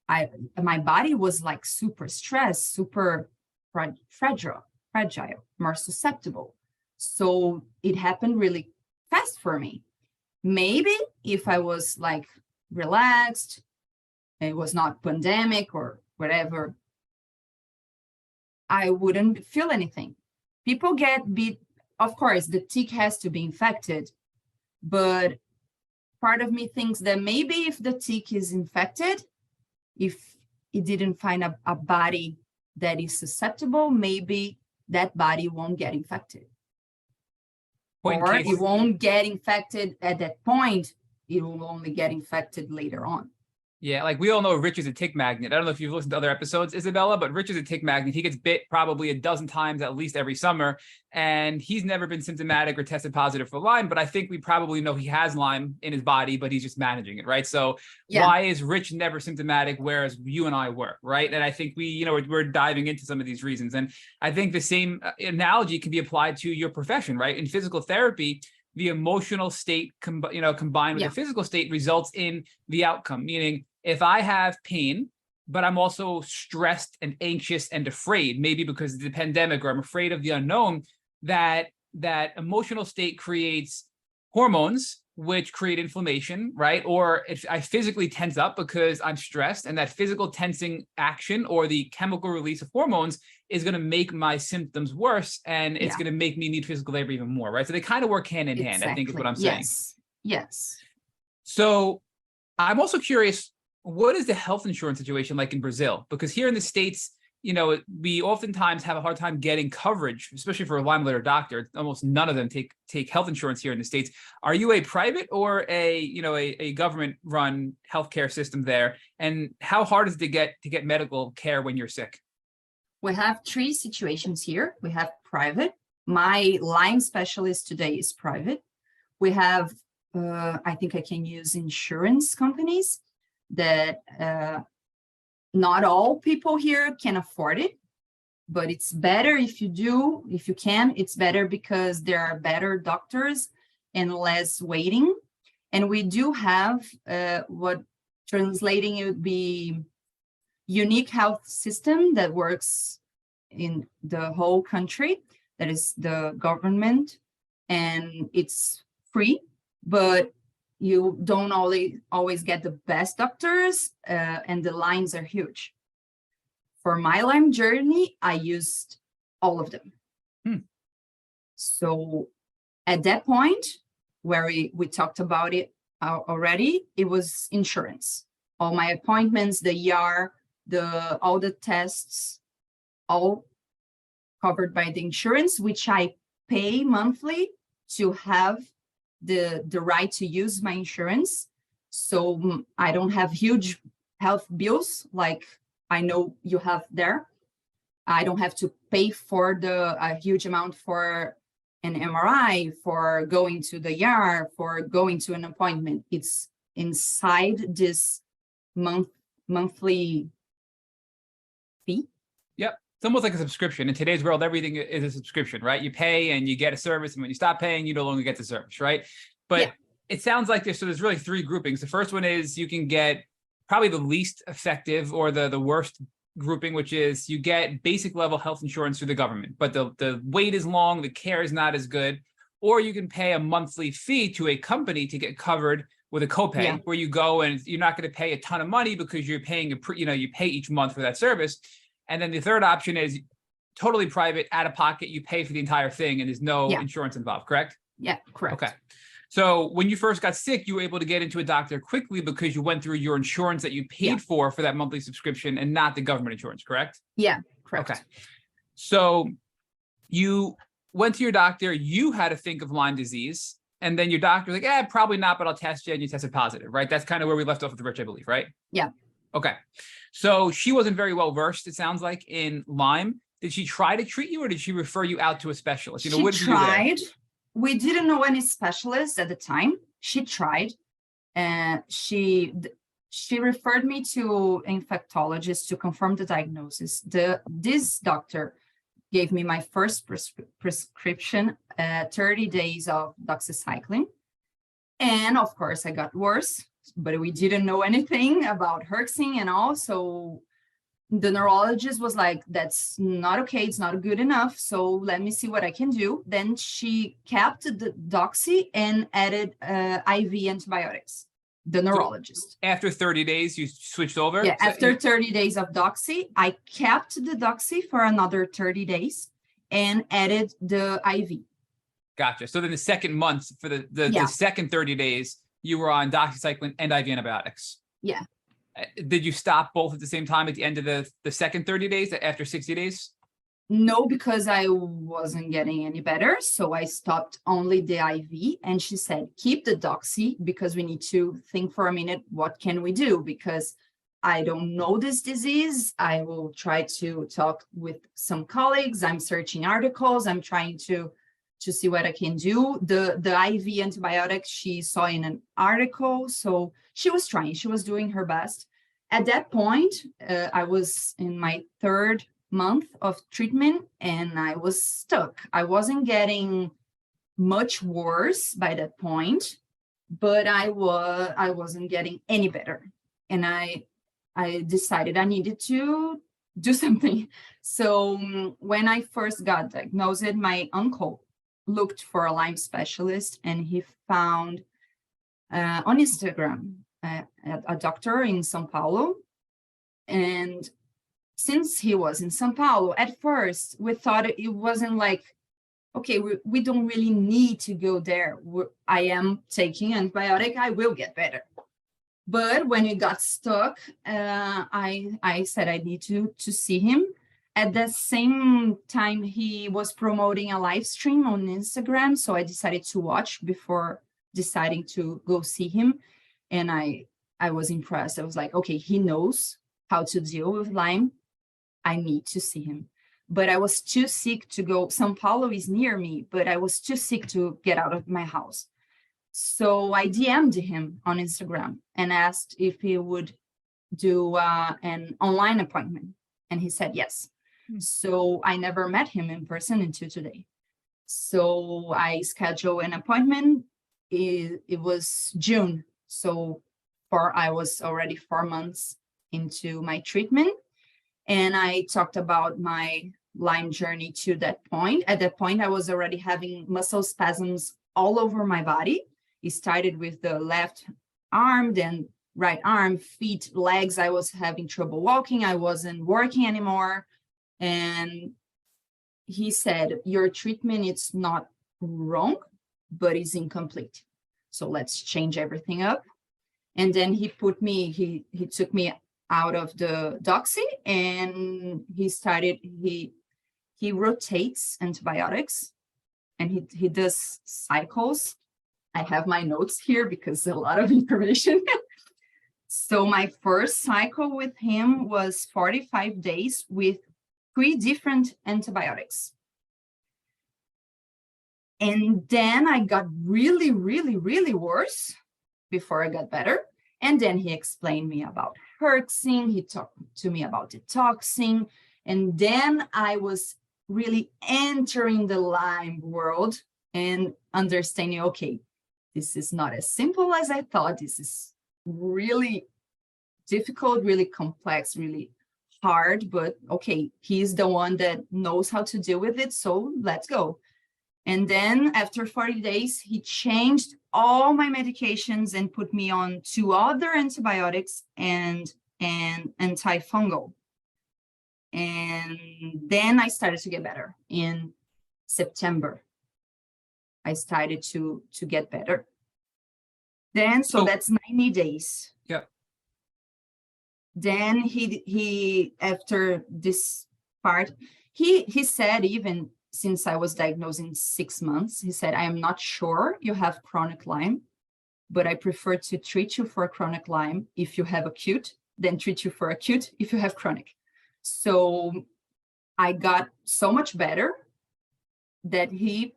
My body was like super stressed, super fragile, more susceptible. So it happened really fast for me. Maybe if I was like relaxed, it was not pandemic or whatever, I wouldn't feel anything. People get bit. Of course, the tick has to be infected, but part of me thinks that maybe if the tick is infected, if it didn't find a body that is susceptible, maybe that body won't get infected. Or it won't get infected at that point. It will only get infected later on. Yeah, like we all know Rich is a tick magnet. I don't know if you've listened to other episodes, Isabella, but Rich is a tick magnet. He gets bit probably a dozen times at least every summer, and he's never been symptomatic or tested positive for Lyme, but I think we probably know he has Lyme in his body, but he's just managing it, right? So why is Rich never symptomatic, whereas you and I were, right? And I think we're diving into some of these reasons. And I think the same analogy can be applied to your profession, right? In physical therapy, the emotional state combined with the physical state results in the outcome. Meaning, if I have pain, but I'm also stressed and anxious and afraid, maybe because of the pandemic or I'm afraid of the unknown, that emotional state creates hormones which create inflammation, right? Or if I physically tense up because I'm stressed, and that physical tensing action or the chemical release of hormones is going to make my symptoms worse, and it's going to make me need physical labor even more, right? So they kind of work hand in hand, I think is what I'm saying. Yes. So I'm also curious, what is the health insurance situation like in Brazil? Because here in the States, we oftentimes have a hard time getting coverage, especially for a Lyme-related doctor. Almost none of them take health insurance here in the States. Are you a private or a government-run healthcare system there? And how hard is it to get medical care when you're sick? We have three situations here. We have private. My Lyme specialist today is private. We have, I think I can use insurance companies that not all people here can afford it, but it's better if you can, it's better because there are better doctors and less waiting. And we do have what translating it would be unique health system that works in the whole country. That is the government, and it's free, but you don't always get the best doctors, and the lines are huge. For my Lyme journey, I used all of them. Hmm. So at that point, where we talked about it already, it was insurance. All my appointments, the ER, all the tests, all covered by the insurance, which I pay monthly to have the right to use my insurance. So I don't have huge health bills like I know you have there. I don't have to pay for a huge amount for an MRI, for going to the ER, for going to an appointment. It's inside this monthly fee. Yep. It's almost like a subscription. In today's world, everything is a subscription, right? You pay and you get a service, and when you stop paying, you no longer get the service, right? But Yeah. It sounds like there's really three groupings. The first one is you can get probably the least effective or the worst grouping, which is you get basic level health insurance through the government, but the wait is long, the care is not as good. Or you can pay a monthly fee to a company to get covered with a copay, where you go and you're not going to pay a ton of money because you're paying you pay each month for that service. And then the third option is totally private, out of pocket. You pay for the entire thing, and there's no insurance involved. Correct? Yeah, correct. Okay. So when you first got sick, you were able to get into a doctor quickly because you went through your insurance that you paid for that monthly subscription, and not the government insurance, correct? Yeah, correct. Okay. So you went to your doctor, you had to think of Lyme disease, and then your doctor was like, probably not, but I'll test you, and you tested positive, right? That's kind of where we left off with Rich, I believe, right? Yeah. Okay. So she wasn't very well versed, it sounds like, in Lyme. Did she try to treat you, or did she refer you out to a specialist? What did she you do there? tried. We didn't know any specialists at the time. She tried, and she referred me to infectologist to confirm the diagnosis. This doctor gave me my first prescription, 30 days of doxycycline. And of course, I got worse, but we didn't know anything about Herxing and all. So the neurologist was like, that's not okay. It's not good enough. So let me see what I can do. Then she kept the doxy and added IV antibiotics, the neurologist. So after 30 days, you switched over? Yeah, after 30 days of doxy, I kept the doxy for another 30 days and added the IV. Gotcha. So then the second month, for the second 30 days, you were on doxycycline and IV antibiotics. Yeah. Did you stop both at the same time at the end of the second 30 days after 60 days? No, because I wasn't getting any better. So I stopped only the IV, and she said, keep the doxy because we need to think for a minute, what can we do? Because I don't know this disease. I will try to talk with some colleagues. I'm searching articles. I'm trying to see what I can do. The IV antibiotics she saw in an article. So she was trying, she was doing her best. At that point, I was in my third month of treatment and I was stuck. I wasn't getting much worse by that point, but I wasn't getting any better. And I decided I needed to do something. So when I first got diagnosed, my uncle looked for a Lyme specialist, and he found on Instagram a doctor in São Paulo. And since he was in São Paulo, at first we thought it wasn't like, okay, we don't really need to go there. I am taking antibiotic, I will get better. But when it got stuck, I said I need to see him. At the same time, he was promoting a live stream on Instagram. So I decided to watch before deciding to go see him. And I was impressed. I was like, okay, he knows how to deal with Lyme. I need to see him. But I was too sick to go. São Paulo is near me, but I was too sick to get out of my house. So I DM'd him on Instagram and asked if he would do an online appointment. And he said yes. So I never met him in person until today. So I scheduled an appointment. It was June. So I was already 4 months into my treatment. And I talked about my Lyme journey to that point. At that point, I was already having muscle spasms all over my body. It started with the left arm, then right arm, feet, legs. I was having trouble walking. I wasn't working anymore. And he said, your treatment is not wrong, but it's incomplete. So let's change everything up. And then he took me out of the doxy, and he rotates antibiotics, and he does cycles. I have my notes here because a lot of information. So my first cycle with him was 45 days with 3 different antibiotics. And then I got really, really, really worse before I got better. And then he explained me about herxing. He talked to me about detoxing. And then I was really entering the Lyme world and understanding, okay, this is not as simple as I thought. This is really difficult, really complex, really hard, but okay, he's the one that knows how to deal with it, so let's go. And then after 40 days, he changed all my medications and put me on 2 other antibiotics and an antifungal. And then I started to get better. In September, I started to get better. Then, so that's 90 days. Yeah. Then he after this part, he said, even since I was diagnosed in 6 months, he said, I am not sure you have chronic Lyme, but I prefer to treat you for chronic Lyme if you have acute, than treat you for acute if you have chronic. So I got so much better that he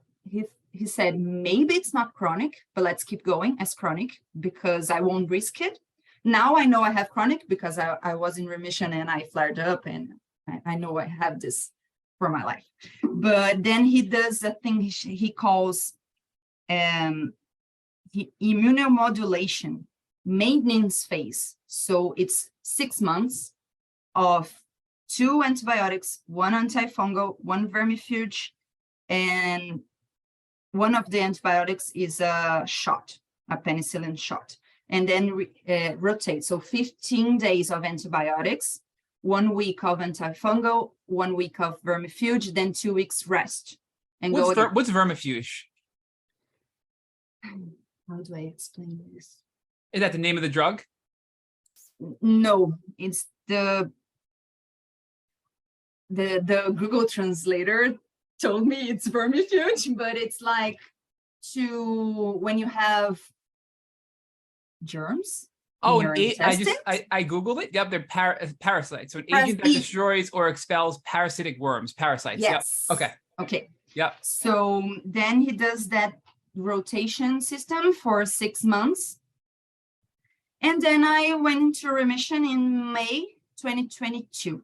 said, maybe it's not chronic, but let's keep going as chronic because I won't risk it. Now I know I have chronic because I was in remission and I flared up, and I know I have this for my life. But then he does a thing he calls immunomodulation maintenance phase. So it's 6 months of 2 antibiotics, 1 antifungal, 1 vermifuge, and one of the antibiotics is a shot, a penicillin shot. And then rotate. So 15 days of antibiotics, 1 week of antifungal, 1 week of vermifuge, then 2 weeks rest. And what's vermifuge? How do I explain this? Is that the name of the drug? No, it's the Google translator told me it's vermifuge, but it's like when you have germs. Oh, I Googled it. Yep, they're parasites. So an agent that destroys or expels parasitic worms, parasites. Yes. Yep. Okay. Okay. Yep. So then he does that rotation system for 6 months. And then I went into remission in May 2022.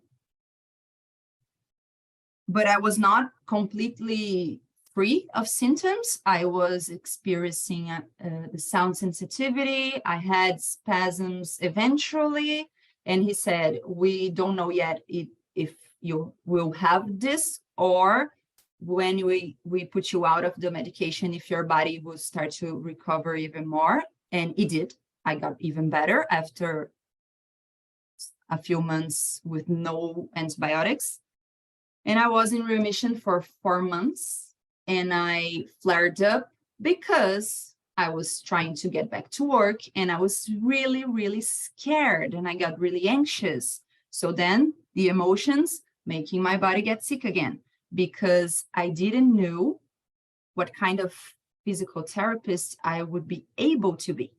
But I was not completely free of symptoms. I was experiencing the sound sensitivity. I had spasms eventually. And he said, we don't know yet if you will have this, or when we put you out of the medication, if your body will start to recover even more. And it did. I got even better after a few months with no antibiotics. And I was in remission for 4 months, and I flared up because I was trying to get back to work, and I was really, really scared, and I got really anxious. So then the emotions making my body get sick again, because I didn't know what kind of physical therapist I would be able to be.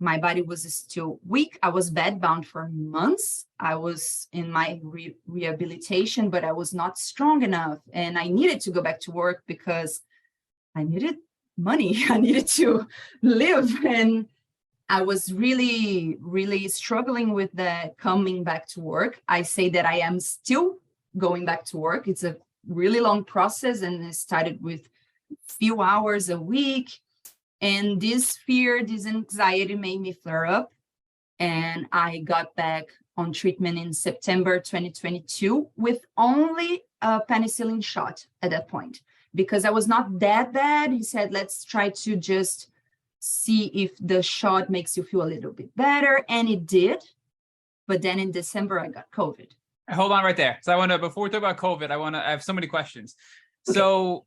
My body was still weak. I was bedbound for months. I was in my rehabilitation, but I was not strong enough. And I needed to go back to work because I needed money. I needed to live. And I was really, really struggling with the coming back to work. I say that I am still going back to work. It's a really long process, and it started with few hours a week. And this fear, this anxiety made me flare up. And I got back on treatment in September 2022 with only a penicillin shot at that point, because I was not that bad. He said, let's try to just see if the shot makes you feel a little bit better. And it did. But then in December, I got COVID. Hold on right there. So I want to, before we talk about COVID, I have so many questions. Okay. So,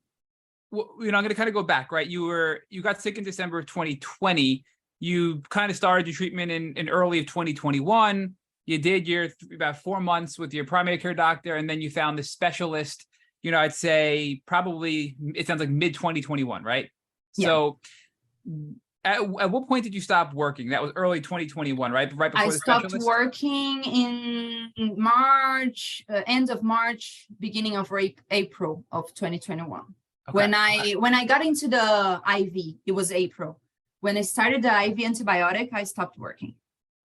I'm going to kind of go back, right? You got sick in December of 2020. You kind of started your treatment in early of 2021. You did your about 4 months with your primary care doctor, and then you found the specialist, I'd say probably, it sounds like mid 2021, right? Yeah. So at what point did you stop working? That was early 2021, right? Right before I the stopped specialist? working in March, end of March, beginning of April of 2021. Okay. When I got into the IV, it was April. When I started the IV antibiotic, I stopped working.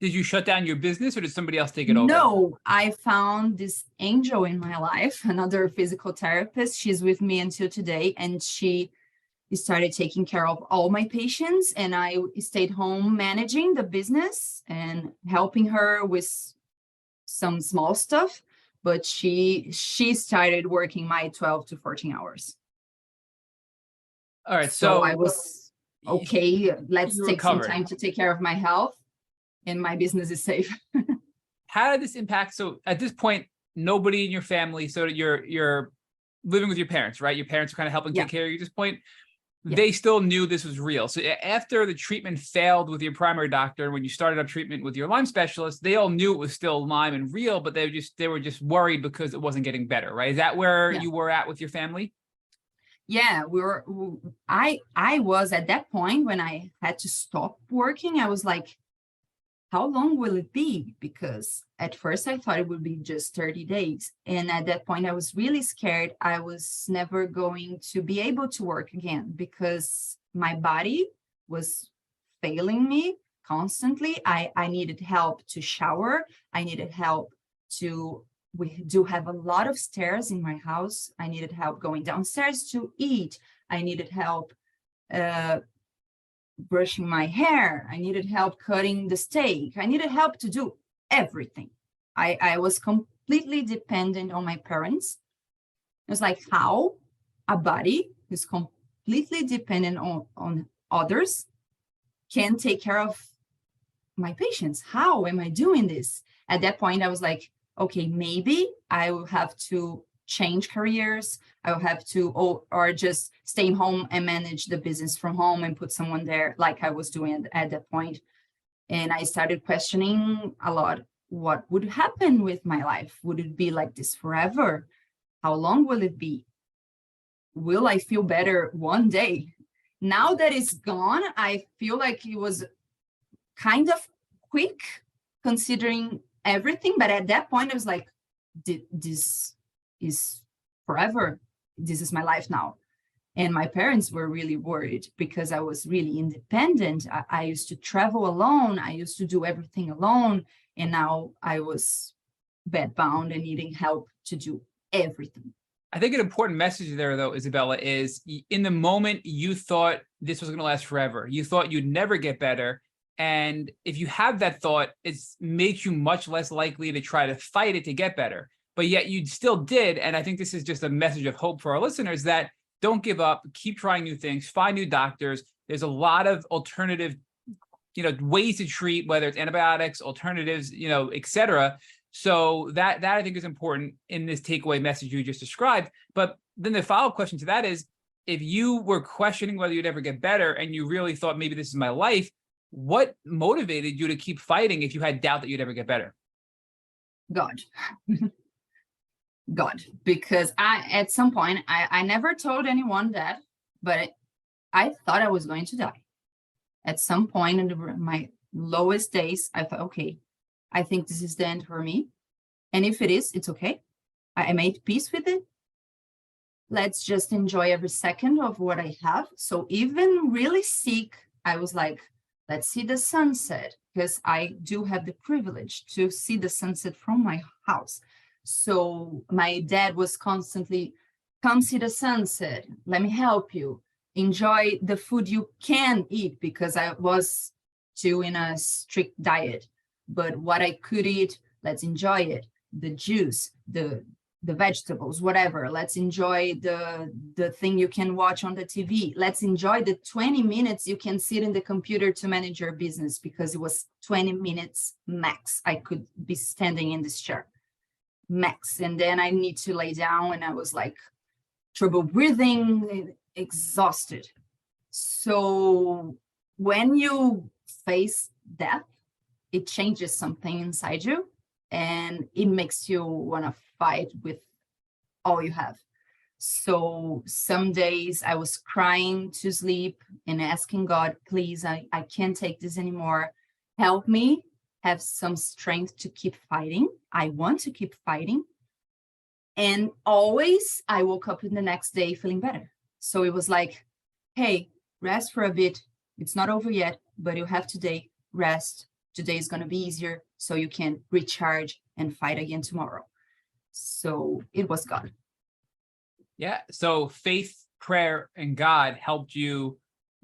Did you shut down your business, or did somebody else take it over? No, I found this angel in my life, another physical therapist. She's with me until today, and she started taking care of all my patients, and I stayed home managing the business and helping her with some small stuff. But she started working my 12 to 14 hours. All right. So I was okay. Let's you take some recovered. time to take care of my health, and my business is safe. How did this impact? So at this point, nobody in your family, so you're living with your parents, right? Your parents are kind of helping Yeah. take care of you at this point. Yeah. They still knew this was real. So after the treatment failed with your primary doctor, when you started up treatment with your Lyme specialist, they all knew it was still Lyme and real, but they were just worried because it wasn't getting better, right? Is that where you were at with your family? Yeah, I was at that point when I had to stop working. I was like, how long will it be? Because at first I thought it would be just 30 days. And at that point, I was really scared. I was never going to be able to work again because my body was failing me constantly. I needed help to shower. I needed help we do have a lot of stairs in my house. I needed help going downstairs to eat. I needed help brushing my hair. I needed help cutting the steak. I needed help to do everything. I was completely dependent on my parents. It was like how a body who's completely dependent on others can take care of my patients. How am I doing this? At that point, I was like, okay, maybe I will have to change careers. I will have to, or just stay home and manage the business from home and put someone there like I was doing at that point. And I started questioning a lot. What would happen with my life? Would it be like this forever? How long will it be? Will I feel better one day? Now that it's gone, I feel like it was kind of quick considering everything. But at that point, I was like, this is forever. This is my life now. And my parents were really worried because I was really independent. I used to travel alone. I used to do everything alone. And now I was bedbound and needing help to do everything. I think an important message there, though, Isabella, is in the moment you thought this was going to last forever. You thought you'd never get better. And if you have that thought, it makes you much less likely to try to fight it to get better. But yet you still did. And I think this is just a message of hope for our listeners that don't give up, keep trying new things, find new doctors. There's a lot of alternative, ways to treat, whether it's antibiotics, alternatives, et cetera. So that I think is important in this takeaway message you just described. But then the follow-up question to that is, if you were questioning whether you'd ever get better and you really thought maybe this is my life, what motivated you to keep fighting if you had doubt that you'd ever get better? God. God, because at some point, I never told anyone that, but I thought I was going to die. At some point in my lowest days, I thought, okay, I think this is the end for me. And if it is, it's okay. I made peace with it. Let's just enjoy every second of what I have. So even really sick, I was like, let's see the sunset, because I do have the privilege to see the sunset from my house. So my dad was constantly, come see the sunset. Let me help you. Enjoy the food you can eat, because I was still in a strict diet. But what I could eat, let's enjoy it. The juice, the vegetables, whatever. Let's enjoy the thing you can watch on the TV. Let's enjoy the 20 minutes you can sit in the computer to manage your business, because it was 20 minutes max. I could be standing in this chair. max. And then I need to lay down, and I was like trouble breathing, exhausted. So when you face death, it changes something inside you, and it makes you want to fight with all you have. So some days I was crying to sleep and asking God, please, I can't take this anymore. Help me have some strength to keep fighting. I want to keep fighting. And always I woke up in the next day feeling better. So it was like, hey, rest for a bit. It's not over yet, but you have today, rest. Today is going to be easier so you can recharge and fight again tomorrow. So it was God. Yeah. So faith, prayer, and God helped you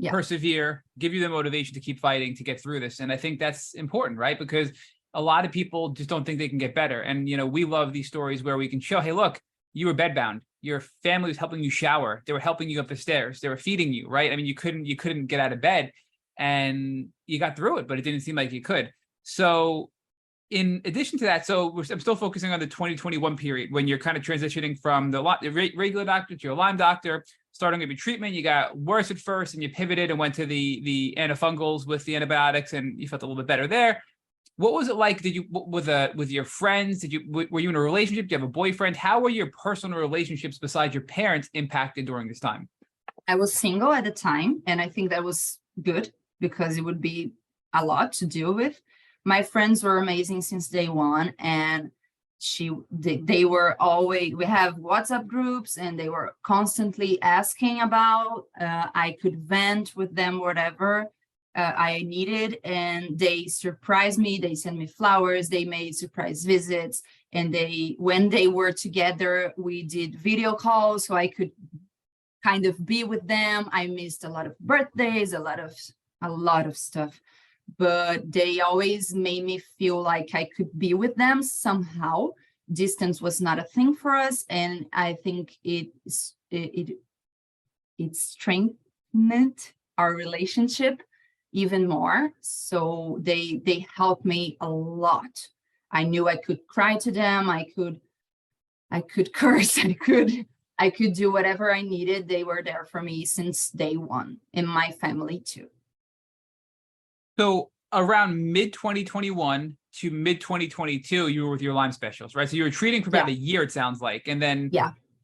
persevere, give you the motivation to keep fighting, to get through this. And I think that's important, right? Because a lot of people just don't think they can get better. And, you know, we love these stories where we can show, hey, look, you were bedbound. Your family was helping you shower. They were helping you up the stairs. They were feeding you, right? I mean, you couldn't get out of bed, and you got through it, but it didn't seem like you could. So in addition to that, I'm still focusing on the 2021 period when you're kind of transitioning from the regular doctor to your Lyme doctor, starting with your treatment. You got worse at first, and you pivoted and went to the antifungals with the antibiotics, and you felt a little bit better there. What was it like? Did you with your friends? Were you in a relationship? Do you have a boyfriend? How were your personal relationships besides your parents impacted during this time? I was single at the time, and I think that was good because it would be a lot to deal with. My friends were amazing since day one, and they were always, we have WhatsApp groups, and they were constantly asking about, I could vent with them, whatever I needed, and they surprised me. They sent me flowers, they made surprise visits, and when they were together, we did video calls so I could kind of be with them. I missed a lot of birthdays, a lot of stuff, but they always made me feel like I could be with them somehow. Distance was not a thing for us, and I think it strengthened our relationship even more. So they helped me a lot. I knew I could cry to them. I could curse. I could do whatever I needed. They were there for me since day one, and my family too. So around mid 2021 to mid 2022, you were with your Lyme specialist, right? So you were treating for about a year, it sounds like. And then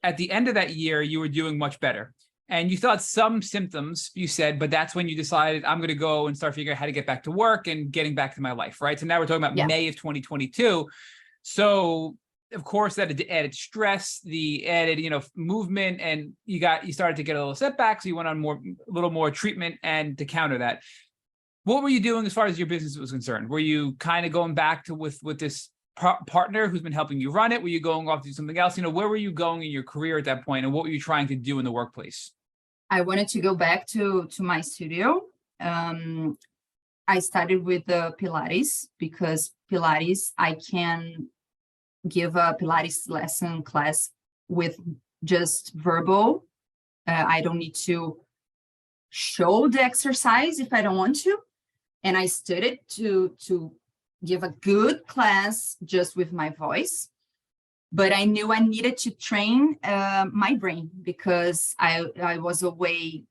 at the end of that year, you were doing much better. And you still had some symptoms, you said, but that's when you decided, I'm going to go and start figuring out how to get back to work and getting back to my life, right? So now we're talking about May of 2022. So of course, that added stress, the added, movement, and you started to get a little setback. So you went on a little more treatment and to counter that. What were you doing as far as your business was concerned? Were you kind of going back to with this partner who's been helping you run it? Were you going off to do something else? Where were you going in your career at that point, and what were you trying to do in the workplace? I wanted to go back to my studio. I started with the Pilates because Pilates, I can give a Pilates lesson class with just verbal. I don't need to show the exercise if I don't want to. And I studied to give a good class just with my voice. But I knew I needed to train my brain because I was away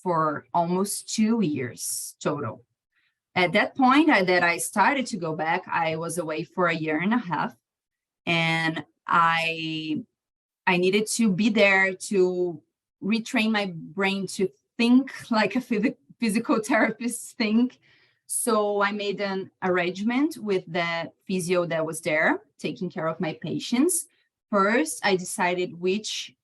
for almost 2 years total. At that point that I started to go back, I was away for 1.5 years. And I needed to be there to retrain my brain to think like a physical therapist think. So I made an arrangement with the physio that was there taking care of my patients. First, I decided which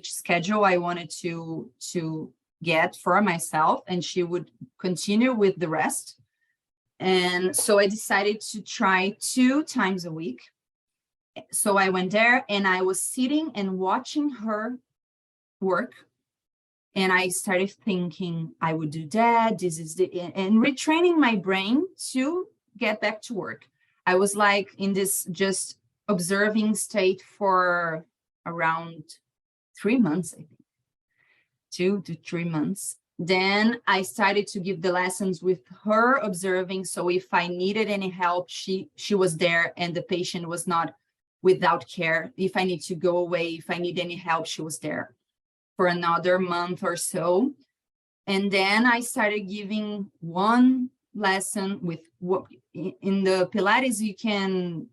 schedule I wanted to get for myself, and she would continue with the rest. And so I decided to try 2 times a week. So I went there, and I was sitting and watching her work. And I started thinking I would do that. This is and retraining my brain to get back to work. I was like in this just observing state for around 3 months, I think, 2 to 3 months. Then I started to give the lessons with her observing. So if I needed any help, she was there, and the patient was not without care. If I need to go away, if I need any help, she was there for another month or so. And then I started giving one lesson with what in the Pilates, you can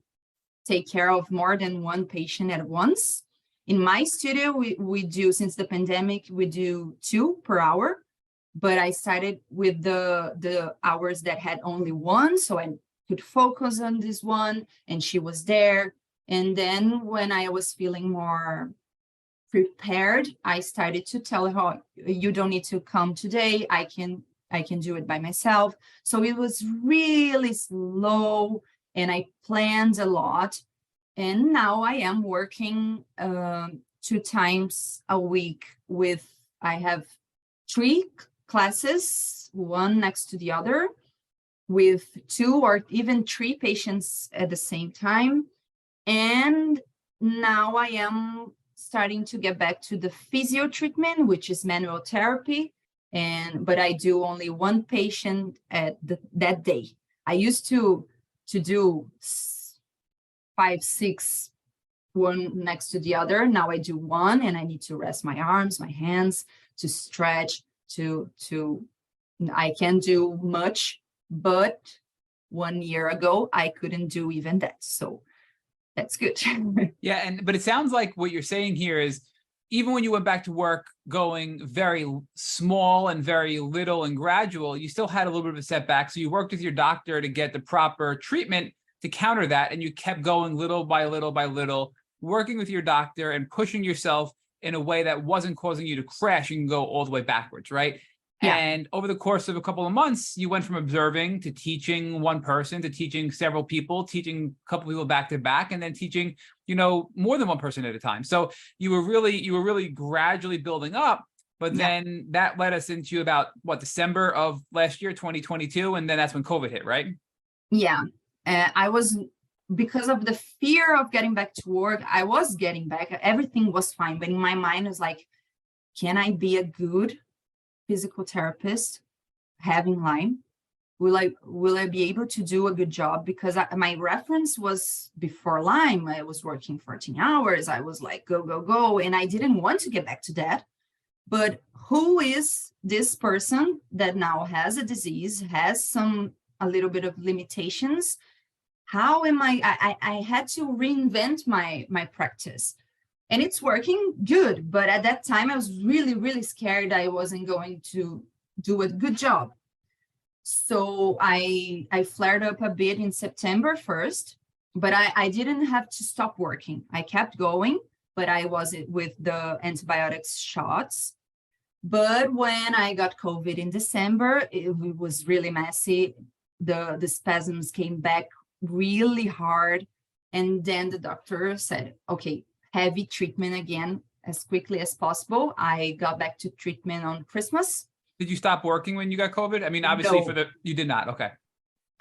take care of more than one patient at once. In my studio, we do, since the pandemic, we do 2 per hour, but I started with the hours that had only one, so I could focus on this one, and she was there. And then when I was feeling more prepared, I started to tell her, you don't need to come today, I can do it by myself. So it was really slow, and I planned a lot. And now I am working 2 times a week I have 3 classes, one next to the other, with 2 or even 3 patients at the same time. And now I am starting to get back to the physio treatment, which is manual therapy. But I do only 1 patient at that day. I used to do 5, 6, one next to the other. Now I do 1, and I need to rest my arms, my hands, to stretch, I can do much, but 1 year ago, I couldn't do even that. So that's good. Yeah, but it sounds like what you're saying here is, even when you went back to work going very small and very little and gradual, you still had a little bit of a setback. So you worked with your doctor to get the proper treatment to counter that. And you kept going little by little by little, working with your doctor and pushing yourself in a way that wasn't causing you to crash and go all the way backwards, right? Yeah. And over the course of a couple of months, you went from observing to teaching 1 person, to teaching several people, teaching a couple people back to back, and then teaching, more than 1 person at a time. So you were really gradually building up. But then that led us into about December of last year, 2022, and then that's when COVID hit, right? Yeah, I was, because of the fear of getting back to work, I was getting back. Everything was fine, but in my mind, it was like, can I be a good physical therapist having Lyme? Will I be able to do a good job? Because my reference was before Lyme. I was working 14 hours. I was like, go, go, go. And I didn't want to get back to that. But who is this person that now has a disease, has a little bit of limitations? How am I had to reinvent my practice. And it's working good. But at that time, I was really, really scared I wasn't going to do a good job. So I flared up a bit in September 1st, but I didn't have to stop working. I kept going, but I wasn't with the antibiotics shots. But when I got COVID in December, it was really messy. The spasms came back really hard. And then the doctor said, okay, heavy treatment again as quickly as possible. I got back to treatment on Christmas. Did you stop working when you got COVID? I mean, obviously No. you did not. Okay.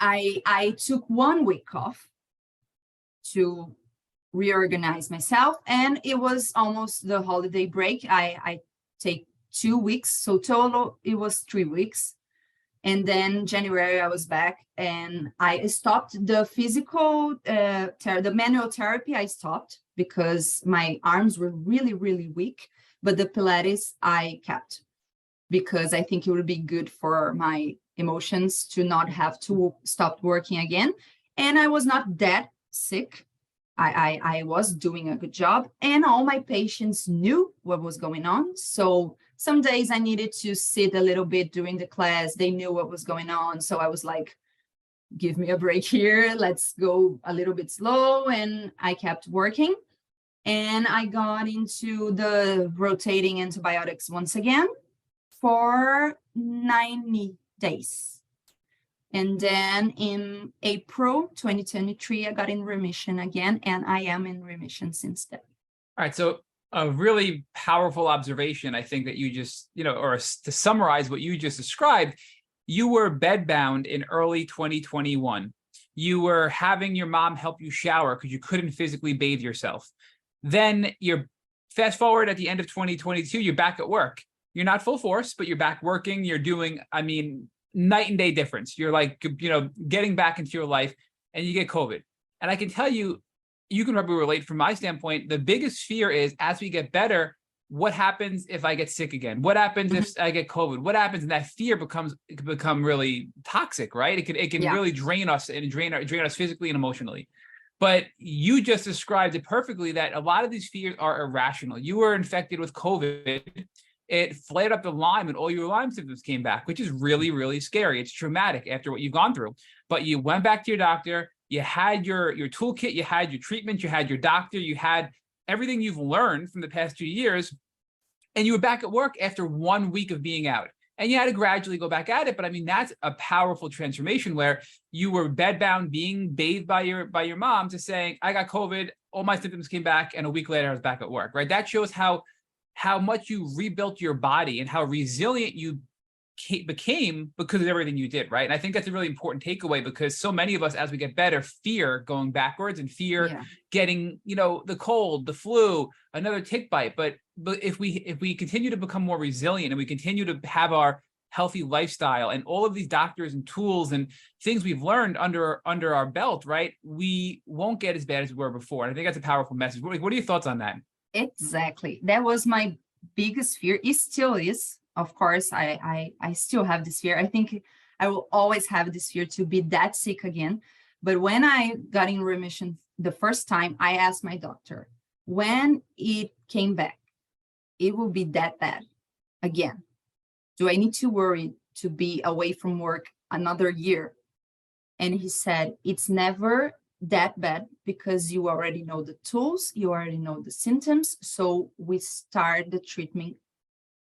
I took 1 week off to reorganize myself, and it was almost the holiday break. I take 2 weeks, so total it was 3 weeks. And then January I was back, and I stopped the physical, the manual therapy. I stopped because my arms were really, really weak, but the Pilates I kept, because I think it would be good for my emotions to not have to stop working again. And I was not that sick. I was doing a good job, and all my patients knew what was going on. So some days I needed to sit a little bit during the class. They knew what was going on. So I was like, give me a break here. Let's go a little bit slow. And I kept working. And I got into the rotating antibiotics once again for 90 days. And then in April 2023, I got in remission again, and I am in remission since then. All right. So a really powerful observation, I think, that you just, or to summarize what you just described, you were bedbound in early 2021. You were having your mom help you shower because you couldn't physically bathe yourself. Then you're fast forward at the end of 2022, you're back at work. you're not full force, but you're back working. You're doing, I mean, night and day difference. You're like, getting back into your life, and you get COVID. And I can tell you, you can probably relate from my standpoint. The biggest fear is, as we get better, what happens if I get sick again? What happens if I get COVID? What happens? And that fear can become really toxic, right? It can really drain us and drain us physically and emotionally. But you just described it perfectly, that a lot of these fears are irrational. You were infected with COVID. It flared up the Lyme, and all your Lyme symptoms came back, which is really, really scary. It's traumatic after what you've gone through. But you went back to your doctor. You had your toolkit. You had your treatment. You had your doctor. You had everything you've learned from the past 2 years. And you were back at work after 1 week of being out. And you had to gradually go back at it. But I mean, that's a powerful transformation, where you were bedbound, being bathed by your mom, to saying, I got COVID, all my symptoms came back, and a week later I was back at work, right? That shows how much you rebuilt your body and how resilient you became because of everything you did, right? And I think that's a really important takeaway, because so many of us, as we get better, fear going backwards and fear getting, the cold, the flu, another tick bite. But if we continue to become more resilient, and we continue to have our healthy lifestyle and all of these doctors and tools and things we've learned under our belt, right, we won't get as bad as we were before. And I think that's a powerful message. What are your thoughts on that? Exactly. That was my biggest fear. It still is. Of course, I still have this fear. I think I will always have this fear to be that sick again. But when I got in remission the first time, I asked my doctor, when it came back, it will be that bad again. Do I need to worry to be away from work another year? And he said, it's never that bad, because you already know the tools, you already know the symptoms. So we start the treatment.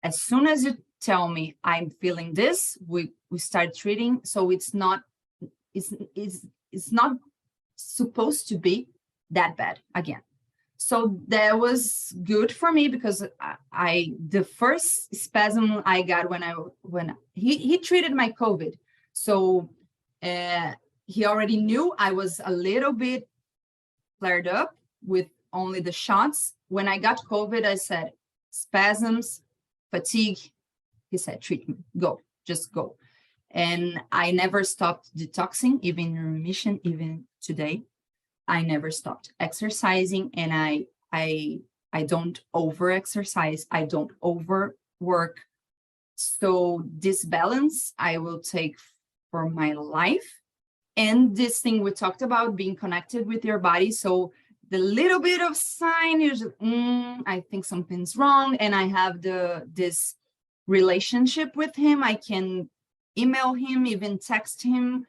As soon as you tell me I'm feeling this, we start treating. So it's not supposed to be that bad again. So that was good for me, because the first spasm I got when he treated my COVID. So he already knew I was a little bit flared up with only the shots. When I got COVID, I said, spasms, fatigue. He said, treatment, go, just go. And I never stopped detoxing, even in remission, even today. I never stopped exercising, and I don't over exercise. I don't overwork. So this balance I will take for my life. And this thing we talked about, being connected with your body. So the little bit of sign is, I think something's wrong. And I have this relationship with him. I can email him, even text him.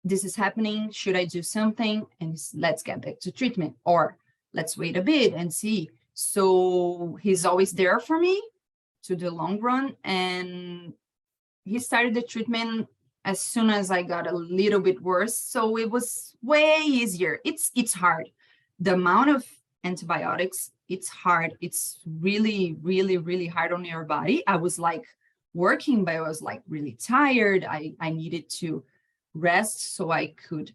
This is happening. Should I do something? And let's get back to treatment, or let's wait a bit and see. So he's always there for me to the long run. And he started the treatment as soon as I got a little bit worse. So it was way easier. It's hard. The amount of antibiotics, it's hard. It's really, really, really hard on your body. I was like working, but I was like really tired. I needed to rest so I could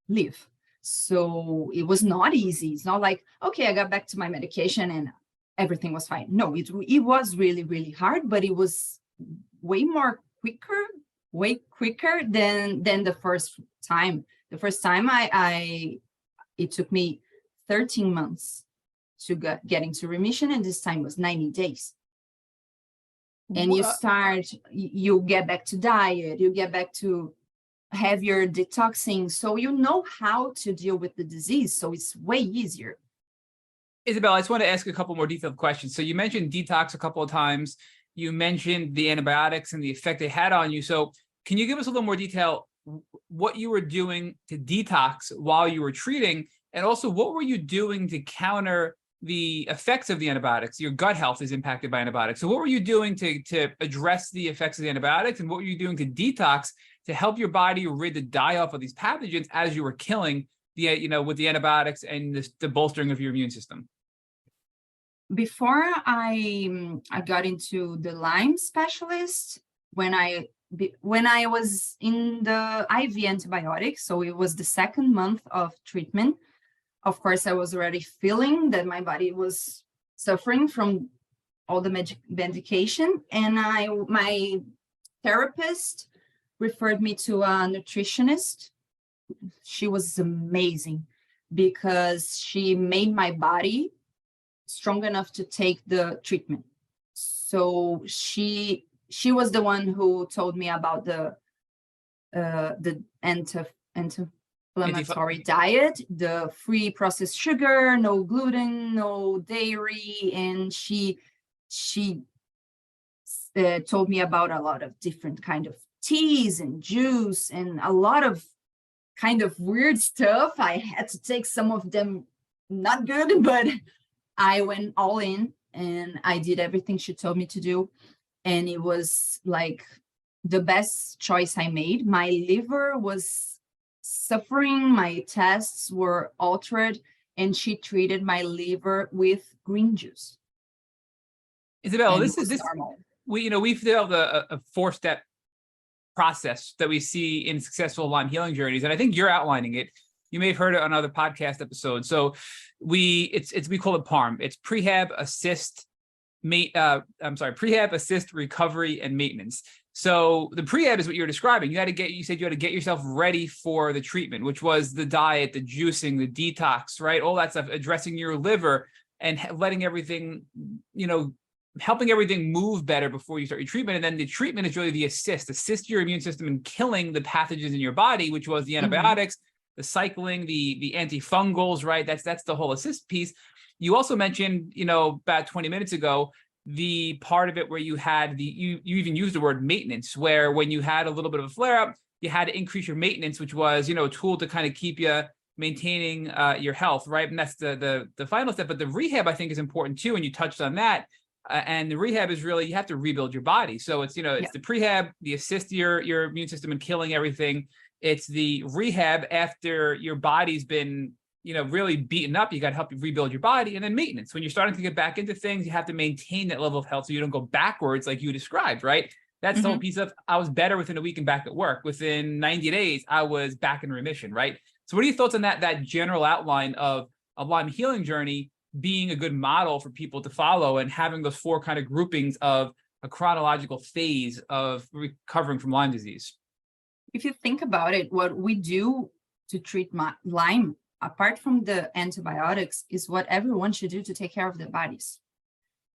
live. So it was not easy. It's not like, okay, I got back to my medication and everything was fine. No, it was really, really hard, but it was way quicker than the first time. The first time it took me 13 months to get into remission, and this time was 90 days. And you get back to diet, you get back to have your detoxing, so you know how to deal with the disease, so it's way easier. Isabella, I just want to ask a couple more detailed questions. So you mentioned detox a couple of times. You mentioned the antibiotics and the effect they had on you. So can you give us a little more detail, what you were doing to detox while you were treating, and also what were you doing to counter the effects of the antibiotics? Your gut health is impacted by antibiotics. So what were you doing to address the effects of the antibiotics, and what were you doing to detox to help your body rid the die off of these pathogens as you were killing with the antibiotics and the bolstering of your immune system? Before I got into the Lyme specialist, when I was in the IV antibiotics, so it was the second month of treatment. Of course, I was already feeling that my body was suffering from all the medication, and my therapist referred me to a nutritionist. She was amazing because she made my body strong enough to take the treatment. So she was the one who told me about the anti-inflammatory diet, the free processed sugar, no gluten, no dairy, and she told me about a lot of different kind of teas and juice and a lot of kind of weird stuff. I had to take some of them not good, but I went all in and I did everything she told me to do. And it was like the best choice I made. My liver was suffering, my tests were altered, and she treated my liver with green juice. Isabella, And this it was is this normal. we've developed a 4-step process that we see in successful Lyme healing journeys, and I think you're outlining it. You may have heard it on other podcast episodes. So we call it PARM. It's prehab, assist, prehab, assist, recovery, and maintenance. So the prehab is what you're describing. You said you had to get yourself ready for the treatment, which was the diet, the juicing, the detox, right? All that stuff, addressing your liver and letting everything, helping everything move better before you start your treatment. And then the treatment is really the assist your immune system in killing the pathogens in your body, which was the antibiotics, the cycling, the antifungals, right? That's the whole assist piece. You also mentioned, about 20 minutes ago, the part of it where you had you even used the word maintenance, where when you had a little bit of a flare up, you had to increase your maintenance, which was, a tool to kind of keep you maintaining your health, right? And that's the final step. But the rehab, I think, is important too. And you touched on that. And the rehab is really, you have to rebuild your body. So it's, it's the prehab, the assist your immune system in killing everything. It's the rehab after your body's been, really beaten up. You got to help you rebuild your body. And then maintenance. When you're starting to get back into things, you have to maintain that level of health so you don't go backwards like you described, right? That's the whole piece of, I was better within a week and back at work. Within 90 days, I was back in remission, right? So what are your thoughts on that general outline of a Lyme healing journey being a good model for people to follow and having those 4 kind of groupings of a chronological phase of recovering from Lyme disease? If you think about it, what we do to treat Lyme, apart from the antibiotics, is what everyone should do to take care of their bodies.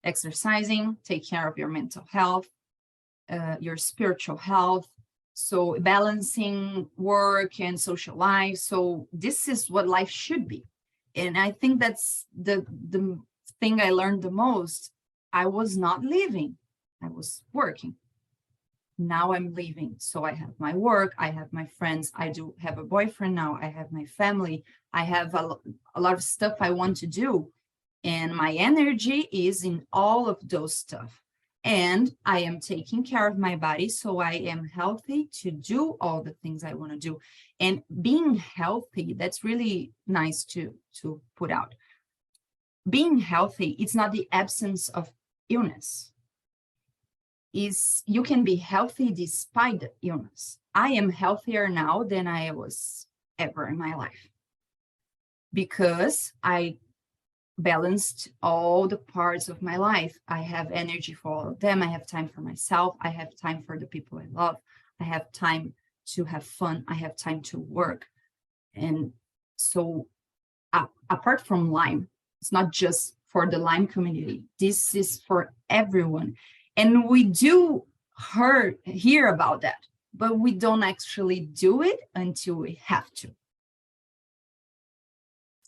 Exercising, take care of your mental health, your spiritual health, so balancing work and social life. So this is what life should be. And I think that's the thing I learned the most. I was not living, I was working. Now I'm living. So I have my work, I have my friends, I do have a boyfriend now, I have my family, I have a lot of stuff I want to do. And my energy is in all of those stuff. And I am taking care of my body so I am healthy to do all the things I want to do. And being healthy, that's really nice to put out. Being healthy, it's not the absence of illness. You can be healthy despite the illness. I am healthier now than I was ever in my life because I balanced all the parts of my life. I have energy for all of them. I have time for myself. I have time for the people I love. I have time to have fun. I have time to work. And so apart from Lyme, it's not just for the Lyme community. This is for everyone. And we do hear about that, but we don't actually do it until we have to.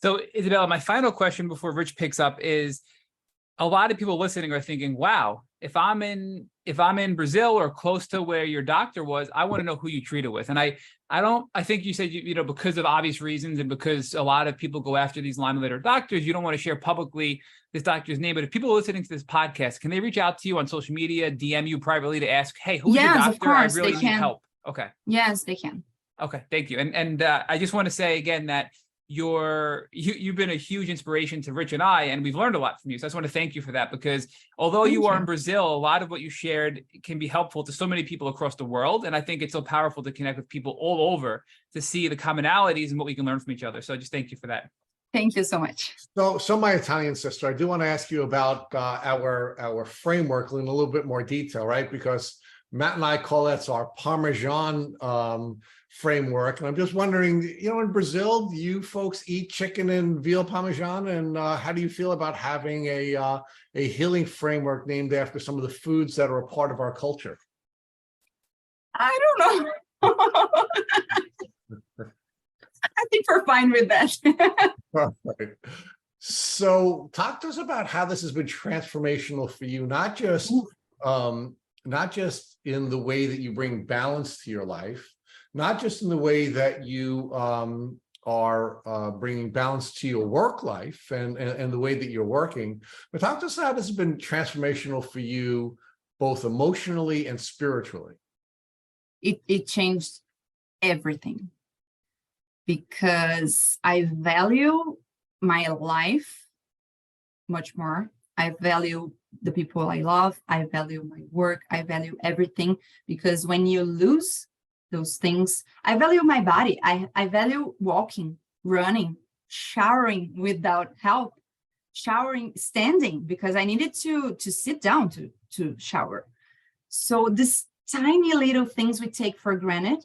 So, Isabella, my final question before Rich picks up is, a lot of people listening are thinking, wow, if I'm in Brazil or close to where your doctor was, I want to know who you treated with. And I think you said, because of obvious reasons and because a lot of people go after these Lyme-related doctors, you don't want to share publicly this doctor's name. But if people are listening to this podcast, can they reach out to you on social media, DM you privately to ask, hey, who's your doctor? Of course, I really they need can. help. Okay. Yes, they can. Okay. Thank you. And I just want to say again that you've been a huge inspiration to Rich and I, and we've learned a lot from you. So I just want to thank you for that, because although you are in Brazil, a lot of what you shared can be helpful to so many people across the world. And I think it's so powerful to connect with people all over to see the commonalities and what we can learn from each other. So just thank you for that. Thank you so much. So my Italian sister, I do want to ask you about our framework in a little bit more detail, right? Because Matt and I call that our Parmesan framework. And I'm just wondering, in Brazil, do you folks eat chicken and veal Parmesan? And how do you feel about having a healing framework named after some of the foods that are a part of our culture? I don't know. I think we're fine with that. All right. So talk to us about how this has been transformational for you, not just in the way that you bring balance to your life, not just in the way that you are bringing balance to your work life and the way that you're working, but talk to us how this has been transformational for you, both emotionally and spiritually. It changed everything, because I value my life much more. I value the people I love. I value my work. I value everything, because when you lose those things, I value my body. I value walking, running, showering without help, showering, standing, because I needed to sit down to shower. So this tiny little things we take for granted,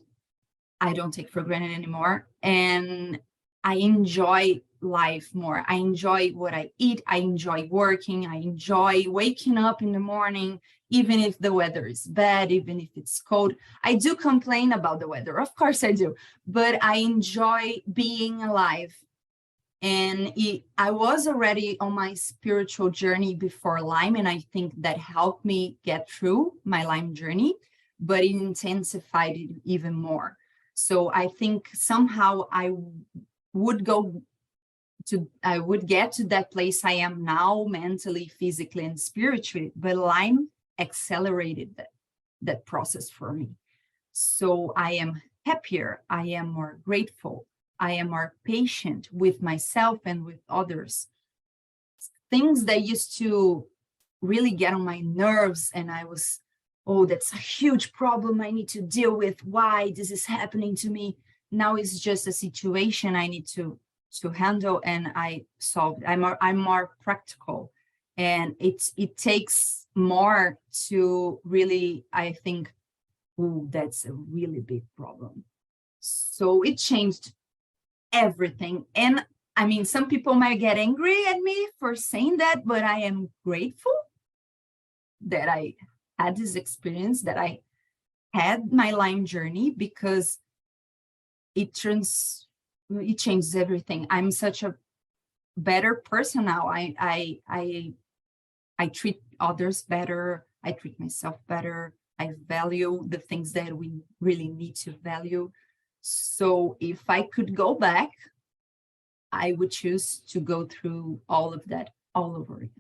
I don't take for granted anymore. And I enjoy life more. I enjoy what I eat. I enjoy working. I enjoy waking up in the morning, even if the weather is bad, even if it's cold. I do complain about the weather. Of course I do, but I enjoy being alive. And I was already on my spiritual journey before Lyme, and I think that helped me get through my Lyme journey, but it intensified it even more. So I think somehow I would get to that place I am now, mentally, physically, and spiritually, but Lyme accelerated that process for me. So I am happier, I am more grateful, I am more patient with myself and with others. Things that used to really get on my nerves, and I was, oh, that's a huge problem I need to deal with. Why this is happening to me? Now it's just a situation I need to handle, and I solve it. I'm more practical, and it takes more to really, I think, oh, that's a really big problem. So it changed everything. And I mean, some people might get angry at me for saying that, but I am grateful that I had this experience, that I had my Lyme journey, because it changes everything. I'm such a better person now. I treat others better. I treat myself better. I value the things that we really need to value. So if I could go back, I would choose to go through all of that all over again.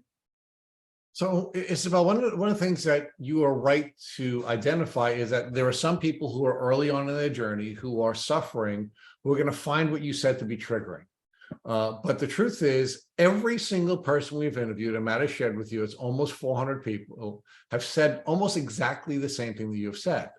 So, Isabel, one of the things that you are right to identify is that there are some people who are early on in their journey who are suffering, who are going to find what you said to be triggering. But the truth is, every single person we've interviewed, and Matt has shared with you, it's almost 400 people, have said almost exactly the same thing that you've said,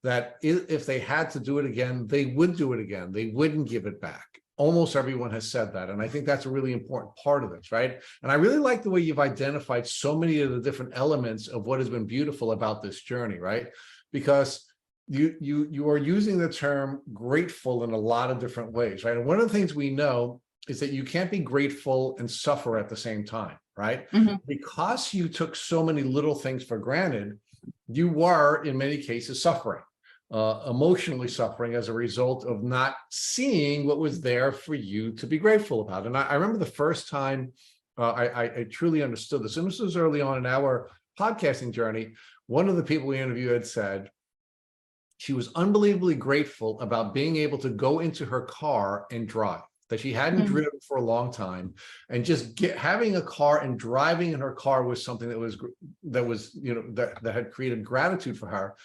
that if they had to do it again, they would do it again. They wouldn't give it back. Almost everyone has said that. And I think that's a really important part of this, right? And I really like the way you've identified so many of the different elements of what has been beautiful about this journey, right? Because you are using the term grateful in a lot of different ways, right? And one of the things we know is that you can't be grateful and suffer at the same time, right? Mm-hmm. Because you took so many little things for granted, you were, in many cases, suffering. Emotionally suffering as a result of not seeing what was there for you to be grateful about. And I remember the first time I truly understood this, and this was early on in our podcasting journey. One of the people we interviewed had said she was unbelievably grateful about being able to go into her car and drive, that she hadn't driven for a long time, and just having a car and driving in her car was something that had created gratitude for her.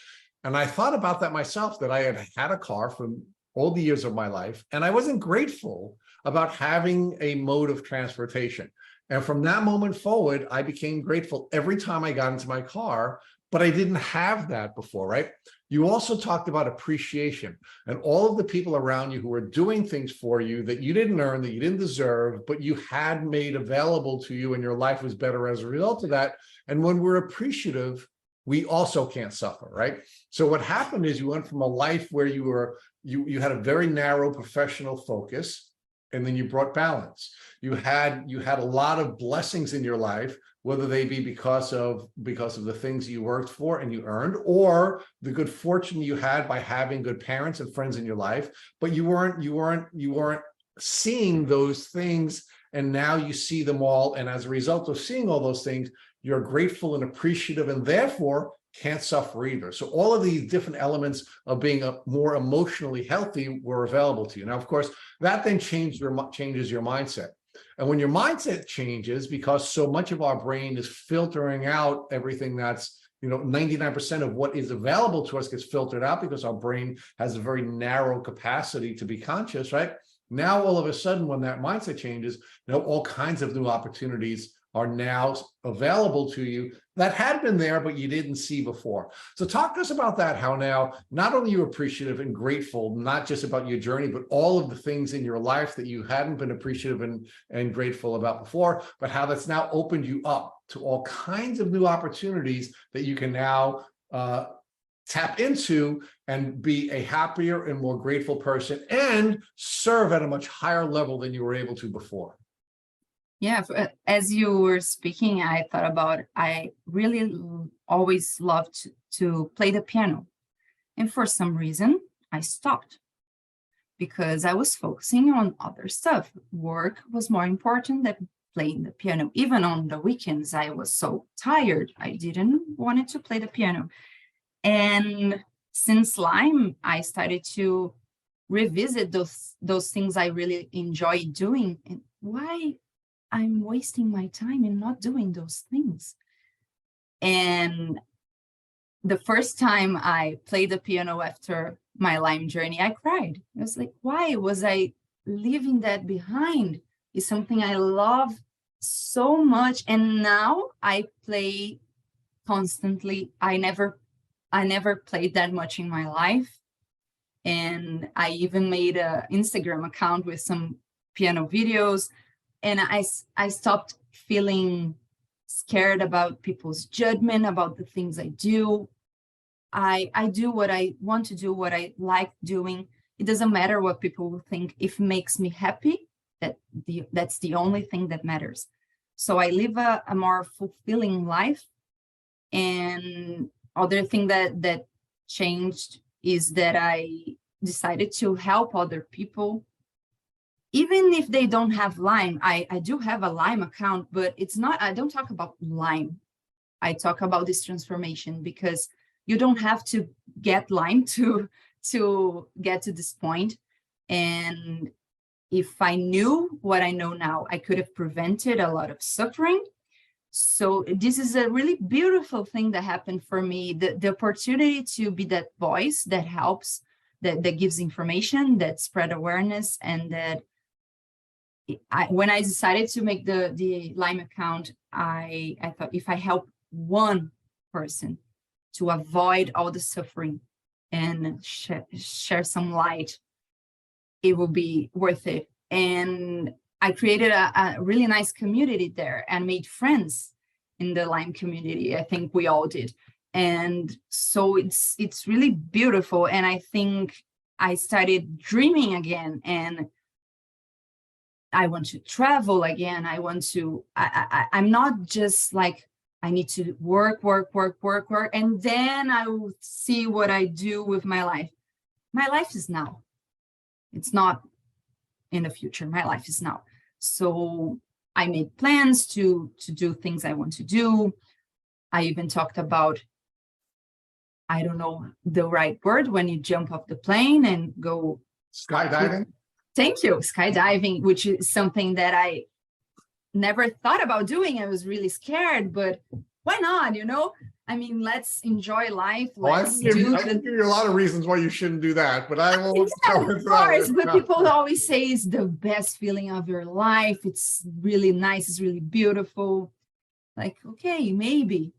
And I thought about that myself, that I had a car for all the years of my life, and I wasn't grateful about having a mode of transportation. And from that moment forward, I became grateful every time I got into my car, but I didn't have that before, right? You also talked about appreciation and all of the people around you who were doing things for you that you didn't earn, that you didn't deserve, but you had made available to you, and your life was better as a result of that. And when we're appreciative, we also can't suffer, right? So what happened is you went from a life where you had a very narrow professional focus, and then you brought balance. You had a lot of blessings in your life, whether they be because of the things you worked for and you earned, or the good fortune you had by having good parents and friends in your life, but you weren't seeing those things, and now you see them all. And as a result of seeing all those things, you're grateful and appreciative, and therefore can't suffer either. So all of these different elements of being more emotionally healthy were available to you. Now, of course, that then changes your mindset. And when your mindset changes, because so much of our brain is filtering out everything that's, 99% of what is available to us gets filtered out, because our brain has a very narrow capacity to be conscious, right? Now, all of a sudden, when that mindset changes, all kinds of new opportunities are now available to you that had been there, but you didn't see before. So talk to us about that, how now not only you're appreciative and grateful, not just about your journey, but all of the things in your life that you hadn't been appreciative and grateful about before, but how that's now opened you up to all kinds of new opportunities that you can now tap into and be a happier and more grateful person and serve at a much higher level than you were able to before. Yeah, as you were speaking, I thought about, I really always loved to play the piano. And for some reason, I stopped because I was focusing on other stuff. Work was more important than playing the piano. Even on the weekends, I was so tired. I didn't want to play the piano. And since Lyme, I started to revisit those things I really enjoy doing. And why I'm wasting my time in not doing those things. And the first time I played the piano after my Lyme journey, I cried. I was like, why was I leaving that behind? It's something I love so much. And now I play constantly. I never played that much in my life. And I even made an Instagram account with some piano videos. And I stopped feeling scared about people's judgment, about the things I do. I do what I want to do, what I like doing. It doesn't matter what people will think. If it makes me happy, that's the only thing that matters. So I live a more fulfilling life. And other thing that changed is that I decided to help other people. Even if they don't have Lyme, I do have a Lyme account, but I don't talk about Lyme. I talk about this transformation, because you don't have to get Lyme to get to this point. And if I knew what I know now, I could have prevented a lot of suffering. So this is a really beautiful thing that happened for me, the opportunity to be that voice that helps, that gives information, that spread awareness, and that when I decided to make the Lyme account, I thought, if I help one person to avoid all the suffering and share some light, it will be worth it. And I created a really nice community there and made friends in the Lyme community. I think we all did. And so it's really beautiful. And I think I started dreaming again, and I want to travel again. I'm not just like, I need to work, and then I will see what I do with my life. My life is now. It's not in the future. My life is now. So I made plans to do things I want to do. I even talked about, I don't know the right word, when you jump off the plane and go skydiving. Thank you. Skydiving, which is something that I never thought about doing. I was really scared, but why not? I mean, let's enjoy life. I can give you a lot of reasons why you shouldn't do that, but I won't. Yeah, of course, but people always say it's the best feeling of your life. It's really nice. It's really beautiful. Like, okay, maybe.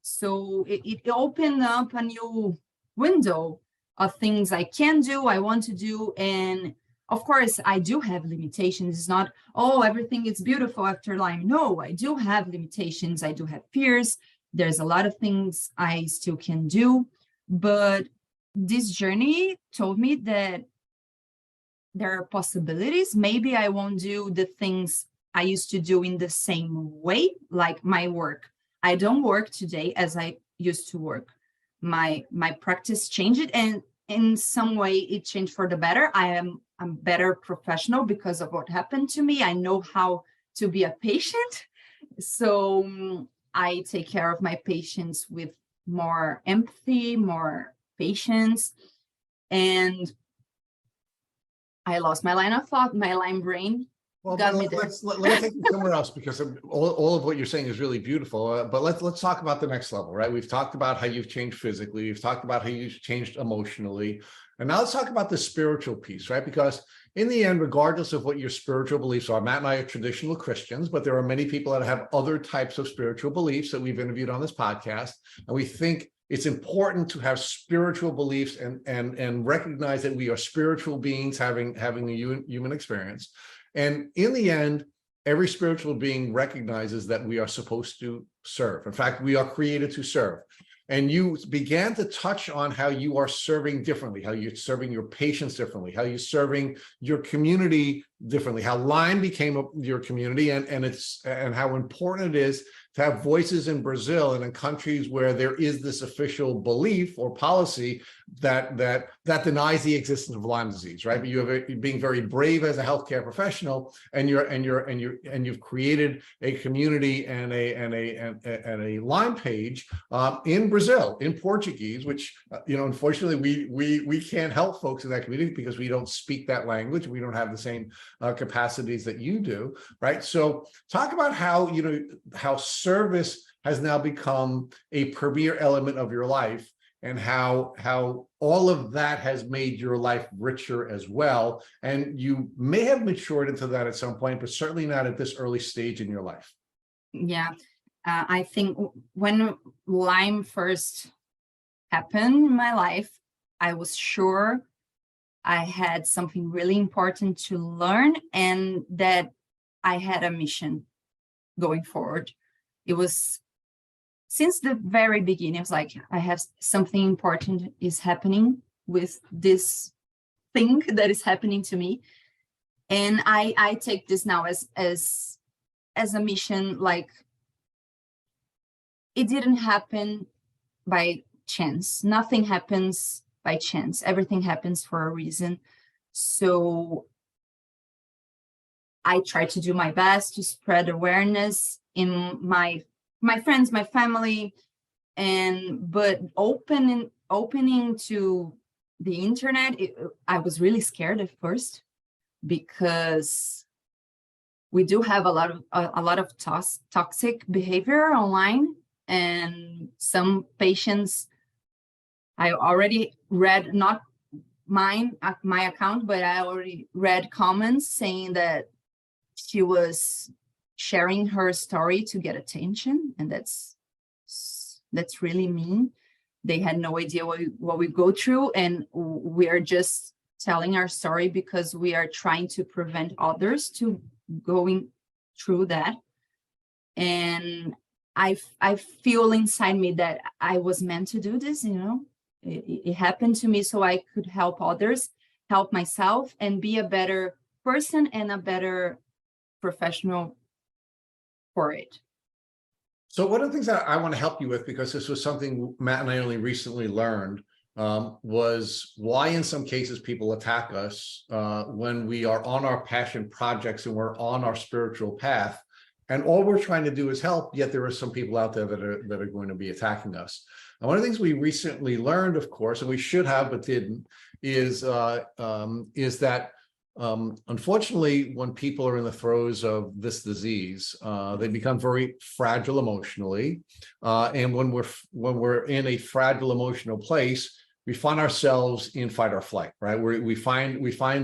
So it opened up a new window of things I can do, I want to do. And of course, I do have limitations. It's not, oh, everything is beautiful after Lyme. No, I do have limitations. I do have fears. There's a lot of things I still can do. But this journey told me that there are possibilities. Maybe I won't do the things I used to do in the same way, like my work. I don't work today as I used to work. My practice changed, and in some way it changed for the better. I'm better professional because of what happened to me. I know how to be a patient. So I take care of my patients with more empathy, more patience. And I lost my line of thought, my Lyme brain. Well, Got but me there. let's take it somewhere else, because all of what you're saying is really beautiful. But let's talk about the next level, right? We've talked about how you've changed physically. We've talked about how you've changed emotionally. And now let's talk about the spiritual piece, right? Because in the end, regardless of what your spiritual beliefs are, Matt and I are traditional Christians, but there are many people that have other types of spiritual beliefs that we've interviewed on this podcast. And we think it's important to have spiritual beliefs and recognize that we are spiritual beings having a human experience. And in the end, every spiritual being recognizes that we are supposed to serve. In fact, we are created to serve. And you began to touch on how you are serving differently, how you're serving your patients differently, how you're serving your community differently, how Lyme became your community, and how important it is to have voices in Brazil and in countries where there is this official belief or policy that denies the existence of Lyme disease, right? But you're being very brave as a healthcare professional, and you've created a community and a Lyme page in Brazil in Portuguese, which unfortunately we can't help folks in that community because we don't speak that language. We don't have the same capacities that you do, right? So talk about how service has now become a premier element of your life, and how all of that has made your life richer as well. And you may have matured into that at some point, but certainly not at this early stage in your life. Yeah, I think when Lyme first happened in my life, I was sure I had something really important to learn, and that I had a mission going forward. It was since the very beginning. It was like, I have something important is happening with this thing that is happening to me. And I take this now as a mission. Like, it didn't happen by chance. Nothing happens by chance. Everything happens for a reason. So I try to do my best to spread awareness in my friends, my family, but opening to the internet, I was really scared at first, because we do have a lot of toxic behavior online, and some patients, I already read, not my account, but I already read comments saying that she was sharing her story to get attention, and that's really mean. They had no idea what we go through, and we are just telling our story because we are trying to prevent others to going through that. And I feel inside me that I was meant to do this. It happened to me so I could help others, help myself, and be a better person and a better professional for it. So one of the things that I want to help you with, because this was something Matt and I only recently learned, was why in some cases people attack us when we are on our passion projects and we're on our spiritual path, and all we're trying to do is help, yet there are some people out there that are going to be attacking us. And one of the things we recently learned, of course, and we should have but didn't, is that unfortunately, when people are in the throes of this disease, they become very fragile emotionally, and when we're in a fragile emotional place, we find ourselves in fight or flight, right? We find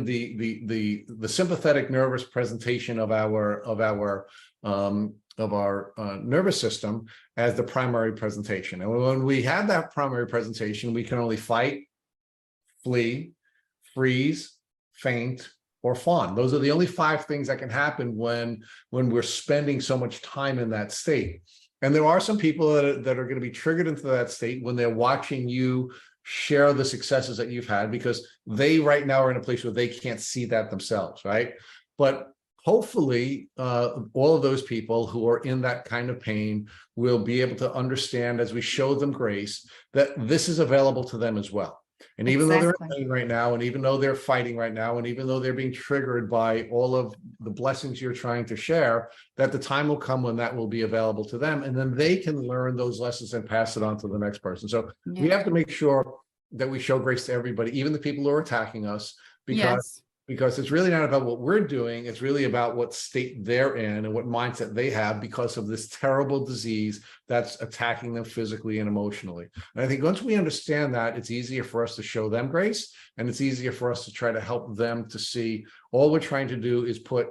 the sympathetic nervous presentation of our nervous system as the primary presentation. And when we have that primary presentation, we can only fight, flee, freeze, faint, or fawn. Those are the only 5 things that can happen when we're spending so much time in that state. And there are some people that are going to be triggered into that state when they're watching you share the successes that you've had, because they right now are in a place where they can't see that themselves, right? But hopefully, all of those people who are in that kind of pain will be able to understand, as we show them grace, that this is available to them as well. And even though they're in pain right now, and even though they're fighting right now, and even though they're being triggered by all of the blessings you're trying to share, that the time will come when that will be available to them, and then they can learn those lessons and pass it on to the next person. So we have to make sure that we show grace to everybody, even the people who are attacking us, because it's really not about what we're doing. It's really about what state they're in and what mindset they have because of this terrible disease that's attacking them physically and emotionally. And I think once we understand that, it's easier for us to show them grace, and it's easier for us to try to help them to see all we're trying to do is put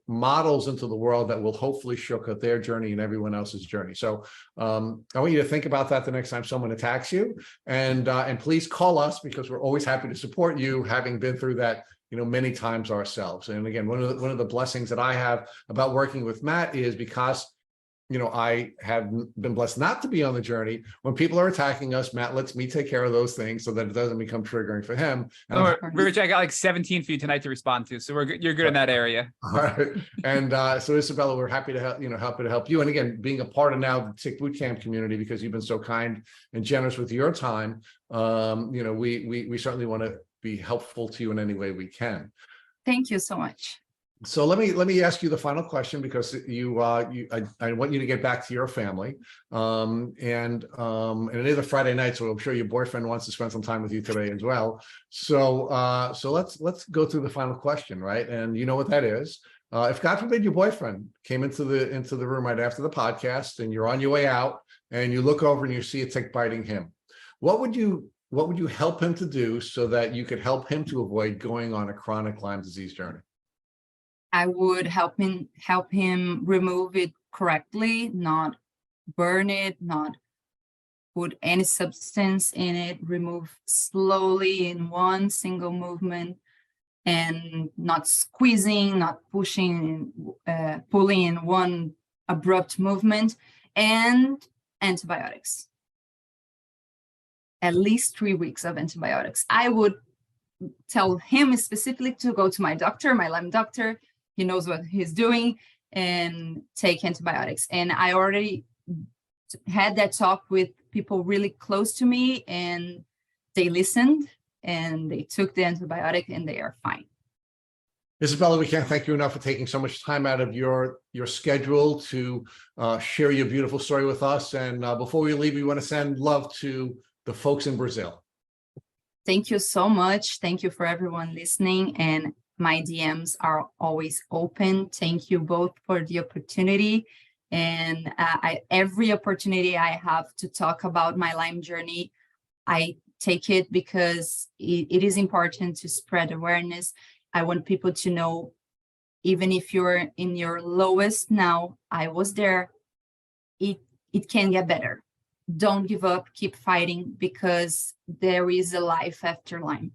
models into the world that will hopefully shortcut their journey and everyone else's journey. So I want you to think about that the next time someone attacks you, and please call us, because we're always happy to support you, having been through that, many times ourselves. And again, one of the blessings that I have about working with Matt is because I have been blessed not to be on the journey. When people are attacking us, Matt lets me take care of those things so that it doesn't become triggering for him. And Rich, I got like 17 for you tonight to respond to, so you're good in that area. All right. And so Isabella, we're happy to help you. And again, being a part of now the Tick Bootcamp community, because you've been so kind and generous with your time, we certainly want to be helpful to you in any way we can. Thank you so much. So let me ask you the final question, because I want you to get back to your family, and it is a Friday night, so I'm sure your boyfriend wants to spend some time with you today as well. So let's go through the final question, right? And you know what that is. If God forbid your boyfriend came into the room right after the podcast, and you're on your way out, and you look over and you see a tick biting him, what would you help him to do so that you could help him to avoid going on a chronic Lyme disease journey? I would help him remove it correctly, not burn it, not put any substance in it, remove slowly in one single movement, and not squeezing, not pushing, pulling in one abrupt movement, and antibiotics. At least 3 weeks of antibiotics. I would tell him specifically to go to my doctor, my Lyme doctor. He knows what he's doing, and take antibiotics. And I already had that talk with people really close to me, and they listened and they took the antibiotic, and they are fine. Isabella, we can't thank you enough for taking so much time out of your schedule to share your beautiful story with us. And before we leave, we want to send love to the folks in Brazil. Thank you so much. Thank you for everyone listening, and my DMs are always open. Thank you both for the opportunity. And every opportunity I have to talk about my Lyme journey, I take it, because it is important to spread awareness. I want people to know, even if you're in your lowest now, I was there, it can get better. Don't give up, keep fighting, because there is a life after Lyme.